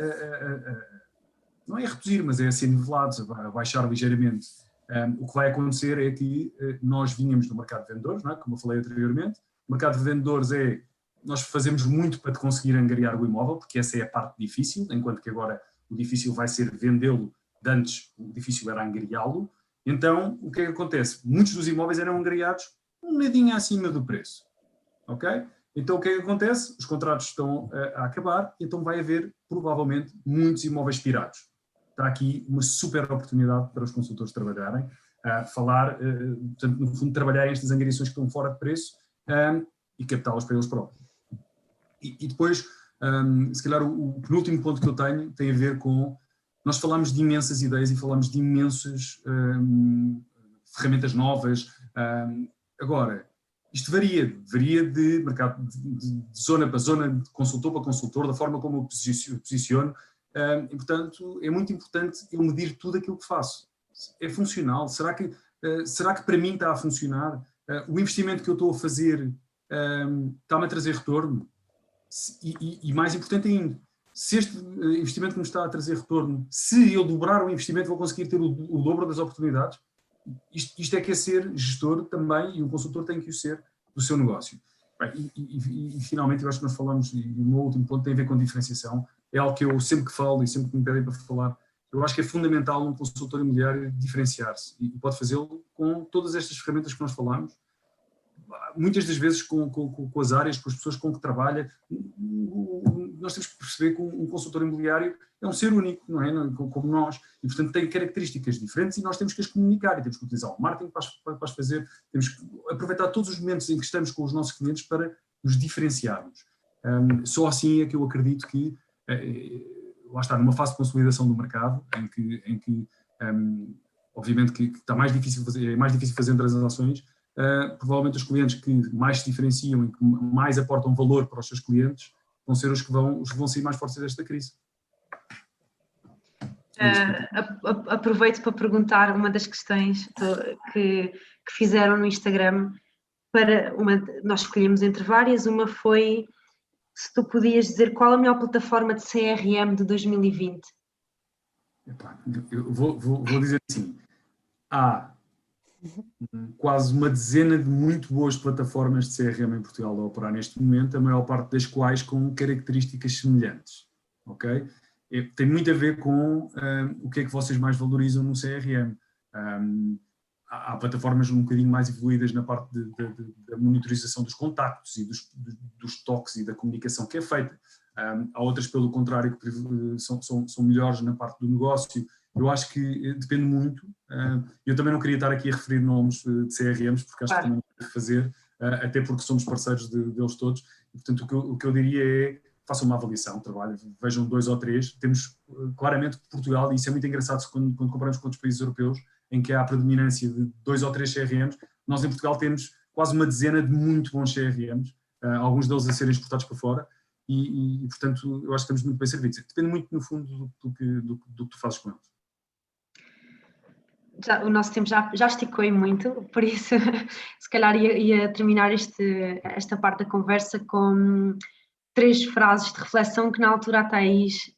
não é a reduzir, mas é a ser nivelados, a baixar ligeiramente. O que vai acontecer é que nós vínhamos do mercado de vendedores, não é? Como eu falei anteriormente. O mercado de vendedores nós fazemos muito para conseguir angariar o imóvel, porque essa é a parte difícil, enquanto que agora o difícil vai ser vendê-lo, de antes o difícil era angariá-lo. Então, o que é que acontece? Muitos dos imóveis eram angariados um nadinho acima do preço, ok? Então, o que é que acontece? Os contratos estão a acabar, então vai haver, provavelmente, muitos imóveis pirados. Está aqui uma super oportunidade para os consultores trabalharem, portanto, no fundo, trabalharem estas angariações que estão fora de preço e captá-las para eles próprios. E depois, se calhar, o penúltimo ponto que eu tenho tem a ver com... Nós falamos de imensas ideias e falamos de imensas ferramentas novas. Agora, isto varia de mercado, de zona para zona, de consultor para consultor, da forma como eu posiciono. E, portanto, é muito importante eu medir tudo aquilo que faço. É funcional? Será que para mim está a funcionar? O investimento que eu estou a fazer está-me a trazer retorno? E mais importante ainda, se este investimento que me está a trazer retorno, se eu dobrar o investimento, vou conseguir ter o dobro das oportunidades? Isto é que é ser gestor também, e um consultor tem que o ser do seu negócio. Bem, e finalmente, eu acho que nós falamos, e o meu último ponto tem a ver com diferenciação, é algo que eu sempre que falo e sempre que me pedem para falar, eu acho que é fundamental um consultor imobiliário diferenciar-se, e pode fazê-lo com todas estas ferramentas que nós falamos, muitas das vezes com as áreas, com as pessoas com que trabalha. Nós temos que perceber que um consultor imobiliário é um ser único, não é? Como nós, e portanto tem características diferentes e nós temos que as comunicar e temos que utilizar o marketing para as fazer, temos que aproveitar todos os momentos em que estamos com os nossos clientes para nos diferenciarmos. Só assim é que eu acredito que, lá está, numa fase de consolidação do mercado, em que obviamente que está mais difícil fazer, é mais difícil fazer transações, provavelmente os clientes que mais se diferenciam e que mais aportam valor para os seus clientes vão ser os que vão sair mais fortes desta crise. Aproveito para perguntar uma das questões que fizeram no Instagram. Nós escolhemos entre várias, uma foi se tu podias dizer qual a melhor plataforma de CRM de 2020. Eu vou dizer assim, há quase uma dezena de muito boas plataformas de CRM em Portugal a operar neste momento, a maior parte das quais com características semelhantes, ok? Tem muito a ver com o que é que vocês mais valorizam no CRM. Há plataformas um bocadinho mais evoluídas na parte da monitorização dos contactos e dos toques e da comunicação que é feita. Há outras, pelo contrário, que são melhores na parte do negócio. Eu acho que depende muito. Eu também não queria estar aqui a referir nomes de CRMs, porque acho que também não quero fazer, até porque somos parceiros deles todos. E, portanto, o que eu diria é façam uma avaliação de trabalho, vejam 2 ou 3. Temos claramente Portugal, e isso é muito engraçado quando comparamos com outros países europeus, em que há a predominância de 2 ou 3 CRMs. Nós em Portugal temos quase uma dezena de muito bons CRMs, alguns deles a serem exportados para fora, e portanto eu acho que estamos muito bem servidos. Depende muito no fundo do que tu fazes com eles. O nosso tempo já esticou muito, por isso se calhar ia terminar esta parte da conversa com 3 frases de reflexão que na altura a Thaís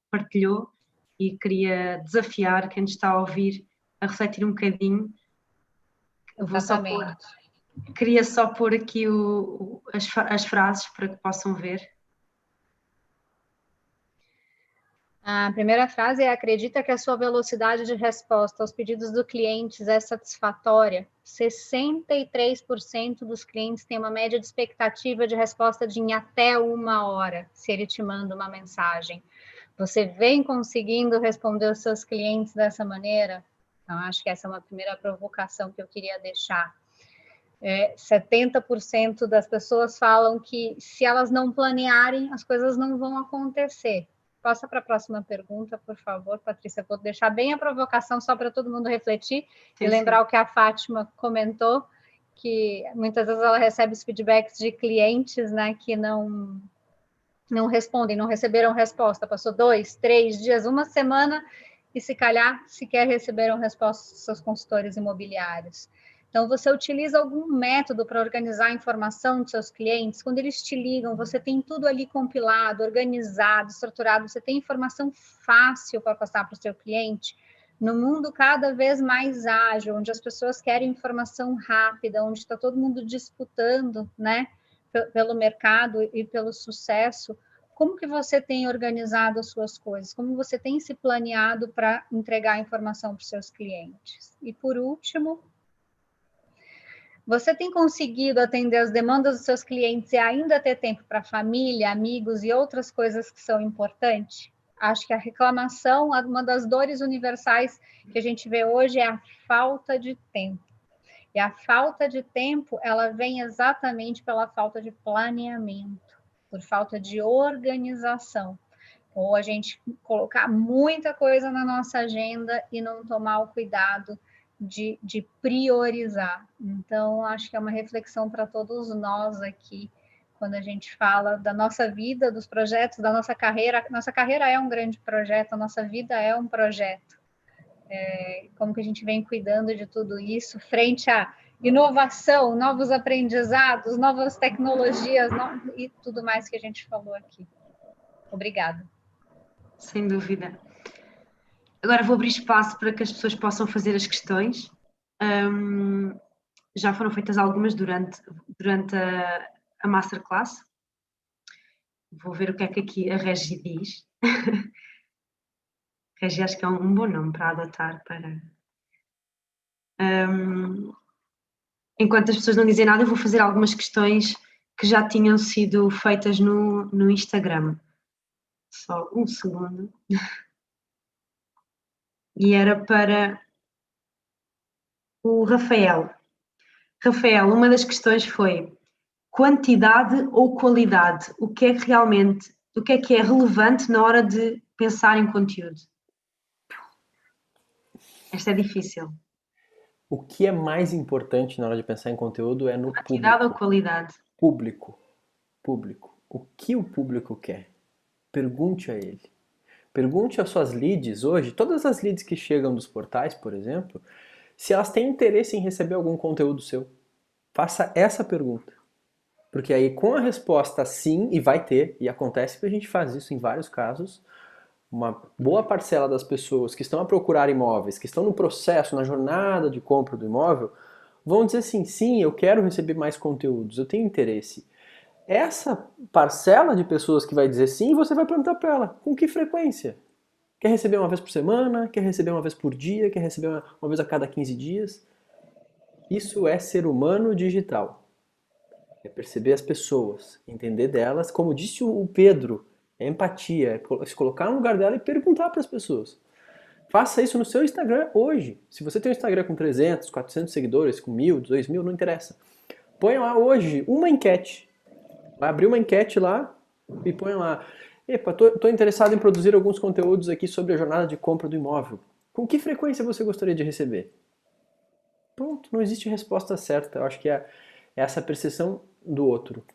partilhou, e queria desafiar quem nos está a ouvir a refletir um bocadinho. Queria só pôr aqui as frases para que possam ver. A primeira frase é: acredita que a sua velocidade de resposta aos pedidos do cliente é satisfatória? 63% dos clientes têm uma média de expectativa de resposta de em até 1 hora, se ele te manda uma mensagem. Você vem conseguindo responder os seus clientes dessa maneira? Então, acho que essa é uma primeira provocação que eu queria deixar. 70% das pessoas falam que se elas não planearem, as coisas não vão acontecer. Passa para a próxima pergunta, por favor, Patrícia. Vou deixar bem a provocação só para todo mundo refletir e lembrar o que a Fátima comentou, que muitas vezes ela recebe os feedbacks de clientes, né, que não respondem, não receberam resposta. Passou 2, 3 dias, uma semana e se calhar sequer receberam resposta dos seus consultores imobiliários. Então, você utiliza algum método para organizar a informação dos seus clientes? Quando eles te ligam, você tem tudo ali compilado, organizado, estruturado, você tem informação fácil para passar para o seu cliente? No mundo cada vez mais ágil, onde as pessoas querem informação rápida, onde está todo mundo disputando, né, pelo mercado e pelo sucesso, como que você tem organizado as suas coisas? Como você tem se planeado para entregar a informação para os seus clientes? E, por último, você tem conseguido atender as demandas dos seus clientes e ainda ter tempo para família, amigos e outras coisas que são importantes? Acho que a reclamação, uma das dores universais que a gente vê hoje é a falta de tempo. E a falta de tempo, ela vem exatamente pela falta de planeamento, por falta de organização. Ou a gente colocar muita coisa na nossa agenda e não tomar o cuidado de priorizar. Então, acho que é uma reflexão para todos nós aqui, quando a gente fala da nossa vida, dos projetos, da nossa carreira. Nossa carreira é um grande projeto, a nossa vida é um projeto. Como que a gente vem cuidando de tudo isso, frente à inovação, novos aprendizados, novas tecnologias e tudo mais que a gente falou aqui. Obrigada. Sem dúvida. Agora vou abrir espaço para que as pessoas possam fazer as questões. Já foram feitas algumas durante a masterclass. Vou ver o que é que aqui a Regi diz. Regi acho que é um bom nome para adotar. Enquanto as pessoas não dizem nada, eu vou fazer algumas questões que já tinham sido feitas no Instagram. Só um segundo. E era para o Rafael. Rafael, uma das questões foi quantidade ou qualidade? O que é que é relevante na hora de pensar em conteúdo? Esta é difícil. O que é mais importante na hora de pensar em conteúdo é no quantidade público. ou qualidade? Público. O que o público quer? Pergunte a ele. Pergunte às suas leads hoje, todas as leads que chegam dos portais, por exemplo, se elas têm interesse em receber algum conteúdo seu. Faça essa pergunta. Porque aí com a resposta sim, e vai ter, e acontece que a gente faz isso em vários casos, uma boa parcela das pessoas que estão a procurar imóveis, que estão no processo, na jornada de compra do imóvel, vão dizer assim, sim, eu quero receber mais conteúdos, eu tenho interesse. Essa parcela de pessoas que vai dizer sim, você vai perguntar para ela, com que frequência? Quer receber uma vez por semana? Quer receber uma vez por dia? Quer receber uma vez a cada 15 dias? Isso é ser humano digital. É perceber as pessoas, entender delas, como disse o Pedro, é empatia, é se colocar no lugar dela e perguntar para as pessoas. Faça isso no seu Instagram hoje. Se você tem um Instagram com 300, 400 seguidores, com 1.000, 2.000, não interessa. Põe lá hoje uma enquete. Vai abrir uma enquete lá e põe lá. Epa, tô interessado em produzir alguns conteúdos aqui sobre a jornada de compra do imóvel. Com que frequência você gostaria de receber? Pronto, não existe resposta certa. Eu acho que é essa percepção do outro.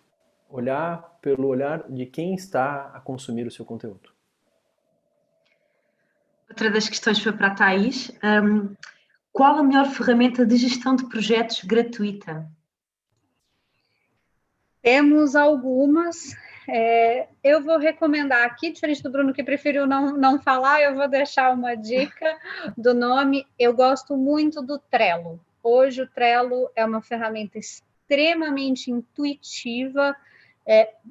Olhar pelo olhar de quem está a consumir o seu conteúdo. Outra das questões foi para a Thaís. Qual a melhor ferramenta de gestão de projetos gratuita? Temos algumas. Eu vou recomendar aqui, diferente do Bruno que preferiu não falar, eu vou deixar uma dica do nome. Eu gosto muito do Trello. Hoje o Trello é uma ferramenta extremamente intuitiva,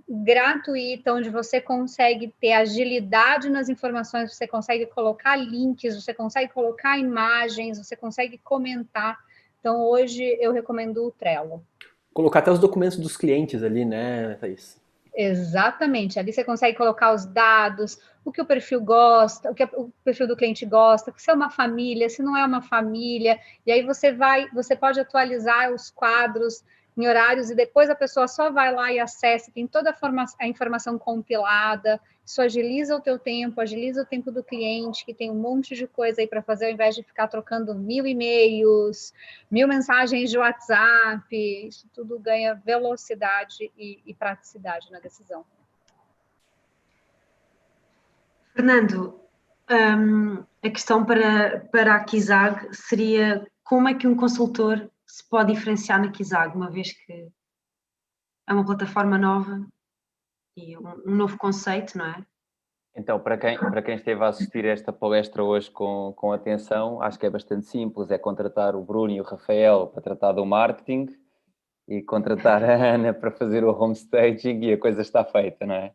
gratuita, onde você consegue ter agilidade nas informações, você consegue colocar links, você consegue colocar imagens, você consegue comentar. Então, hoje eu recomendo o Trello. Colocar até os documentos dos clientes ali, né, Thaís? Exatamente, ali você consegue colocar os dados, o que o perfil gosta, o que o perfil do cliente gosta, se é uma família, se não é uma família, e aí você pode atualizar os quadros em horários, e depois a pessoa só vai lá e acessa, tem toda a informação compilada, isso agiliza o teu tempo, agiliza o tempo do cliente, que tem um monte de coisa aí para fazer, ao invés de ficar trocando 1000 e-mails, 1000 mensagens de WhatsApp, isso tudo ganha velocidade e praticidade na decisão. Fernando, a questão para a Kizag seria como é que um consultor se pode diferenciar na Kizag, uma vez que é uma plataforma nova e um novo conceito, não é? Então, para quem esteve a assistir esta palestra hoje com atenção, acho que é bastante simples, é contratar o Bruno e o Rafael para tratar do marketing e contratar a Ana para fazer o home staging e a coisa está feita, não é?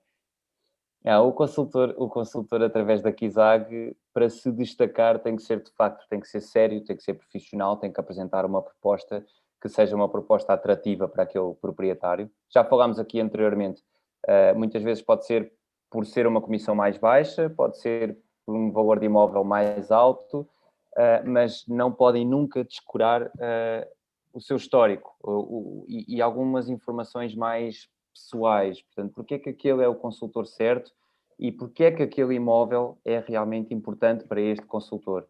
O consultor através da Kizag, para se destacar, tem que ser de facto, tem que ser sério, tem que ser profissional, tem que apresentar uma proposta que seja uma proposta atrativa para aquele proprietário. Já falámos aqui anteriormente, muitas vezes pode ser por ser uma comissão mais baixa, pode ser por um valor de imóvel mais alto, mas não podem nunca descurar o seu histórico e algumas informações mais pessoais. Portanto, porque é que aquele é o consultor certo e porque é que aquele imóvel é realmente importante para este consultor.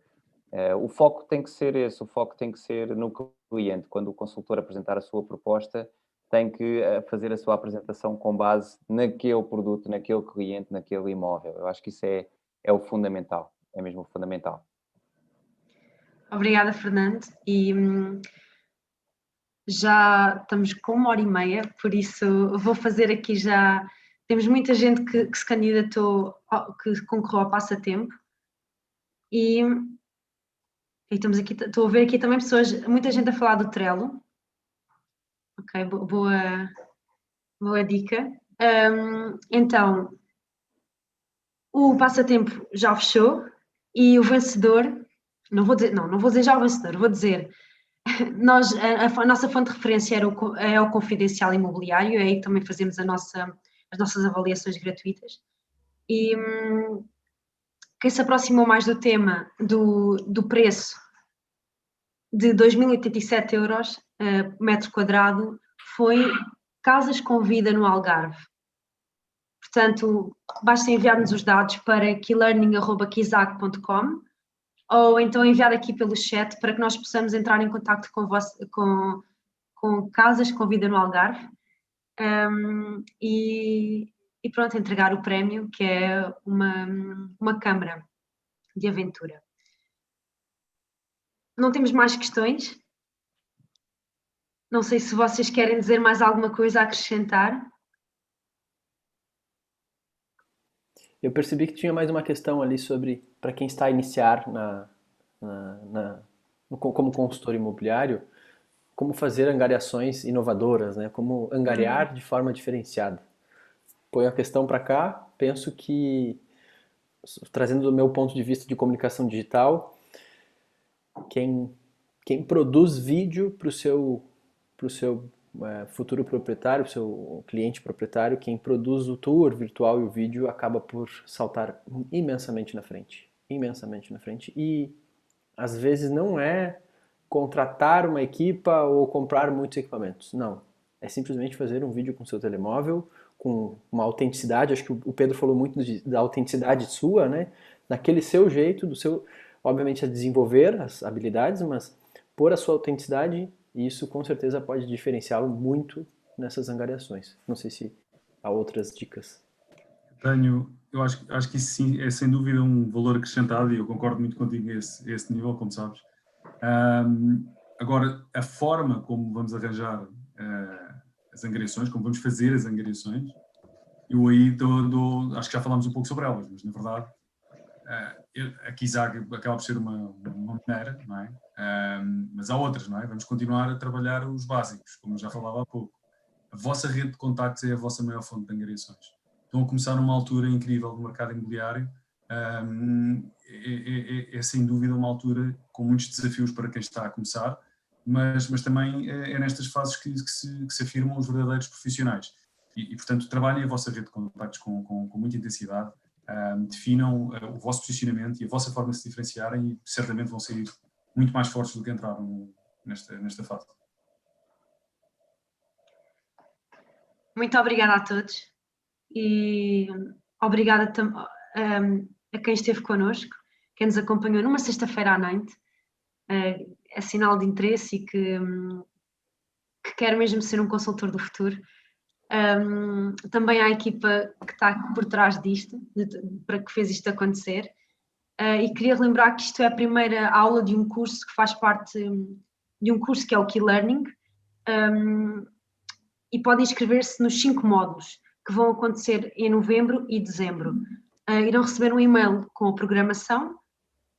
O foco tem que ser esse, o foco tem que ser no cliente. Quando o consultor apresentar a sua proposta, tem que fazer a sua apresentação com base naquele produto, naquele cliente, naquele imóvel. Eu acho que isso é o fundamental, é mesmo o fundamental. Obrigada, Fernando. E já estamos com 1h30, por isso vou fazer aqui já... Temos muita gente que se candidatou, que concorreu ao passatempo. E estamos aqui, estou a ver aqui também pessoas, muita gente a falar do Trello. Ok, boa dica. Então, o passatempo já fechou e o vencedor, não vou dizer já o vencedor, vou dizer, a nossa fonte de referência é o Confidencial Imobiliário, é aí que também fazemos as nossas avaliações gratuitas. E quem se aproximou mais do tema do preço de 2.087 euros metro quadrado foi Casas com Vida no Algarve. Portanto, basta enviar-nos os dados para keylearning@kizag.com ou então enviar aqui pelo chat para que nós possamos entrar em contato com Casas com Vida no Algarve e pronto, entregar o prémio, que é uma câmara de aventura. Não temos mais questões? Não sei se vocês querem dizer mais alguma coisa a acrescentar. Eu percebi que tinha mais uma questão ali sobre, para quem está a iniciar como consultor imobiliário, como fazer angariações inovadoras, né? Como angariar de forma diferenciada. Põe a questão para cá, penso que, trazendo do meu ponto de vista de comunicação digital, quem produz vídeo para o seu futuro proprietário, seu cliente proprietário, quem produz o tour virtual e o vídeo acaba por saltar imensamente na frente. E às vezes não é contratar uma equipa ou comprar muitos equipamentos. Não. É simplesmente fazer um vídeo com seu telemóvel, com uma autenticidade. Acho que o Pedro falou muito da autenticidade sua, né? Daquele seu jeito, obviamente a desenvolver as habilidades, mas por a sua autenticidade. E isso com certeza pode diferenciá-lo muito nessas angariações. Não sei se há outras dicas. Eu acho que isso sim é sem dúvida um valor acrescentado e eu concordo muito contigo a esse nível, como sabes. Agora, a forma como vamos arranjar as angariações, como vamos fazer as angariações, eu aí acho que já falámos um pouco sobre elas, mas na verdade a Kizag acaba por ser uma maneira, não é? Mas há outras, não é? Vamos continuar a trabalhar os básicos, como já falava há pouco. A vossa rede de contactos é a vossa maior fonte de angariações. Estão a começar numa altura incrível do mercado imobiliário, é sem dúvida uma altura com muitos desafios para quem está a começar, mas também é nestas fases que se afirmam os verdadeiros profissionais. E portanto, trabalhem a vossa rede de contactos com muita intensidade, definam o vosso posicionamento e a vossa forma de se diferenciarem e certamente vão sair muito mais fortes do que entraram nesta fase. Muito obrigada a todos e obrigada a quem esteve connosco, quem nos acompanhou numa sexta-feira à noite. É sinal de interesse e que quer mesmo ser um consultor do futuro. Também à equipa que está por trás disto, para que fez isto acontecer. E queria relembrar que isto é a primeira aula de um curso que faz parte de um curso que é o Key Learning, e podem inscrever-se nos 5 módulos que vão acontecer em novembro e dezembro. Irão receber um e-mail com a programação,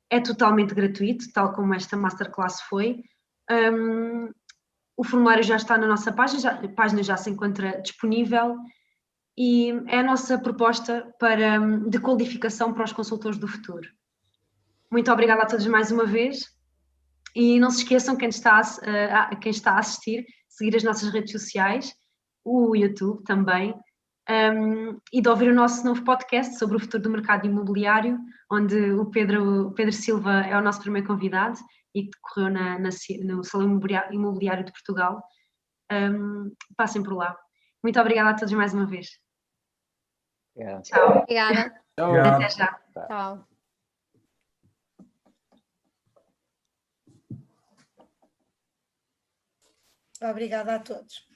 é totalmente gratuito, tal como esta masterclass foi. O formulário já está na nossa página, a página já se encontra disponível e é a nossa proposta de qualificação para os consultores do futuro. Muito obrigada a todos mais uma vez e não se esqueçam, quem está a assistir, seguir as nossas redes sociais, o YouTube também, e de ouvir o nosso novo podcast sobre o futuro do mercado imobiliário, onde o Pedro Silva é o nosso primeiro convidado e que decorreu no Salão Imobiliário de Portugal. Passem por lá. Muito obrigada a todos mais uma vez. Tchau. Obrigada. Tchau. Até já. Tchau. Obrigada a todos.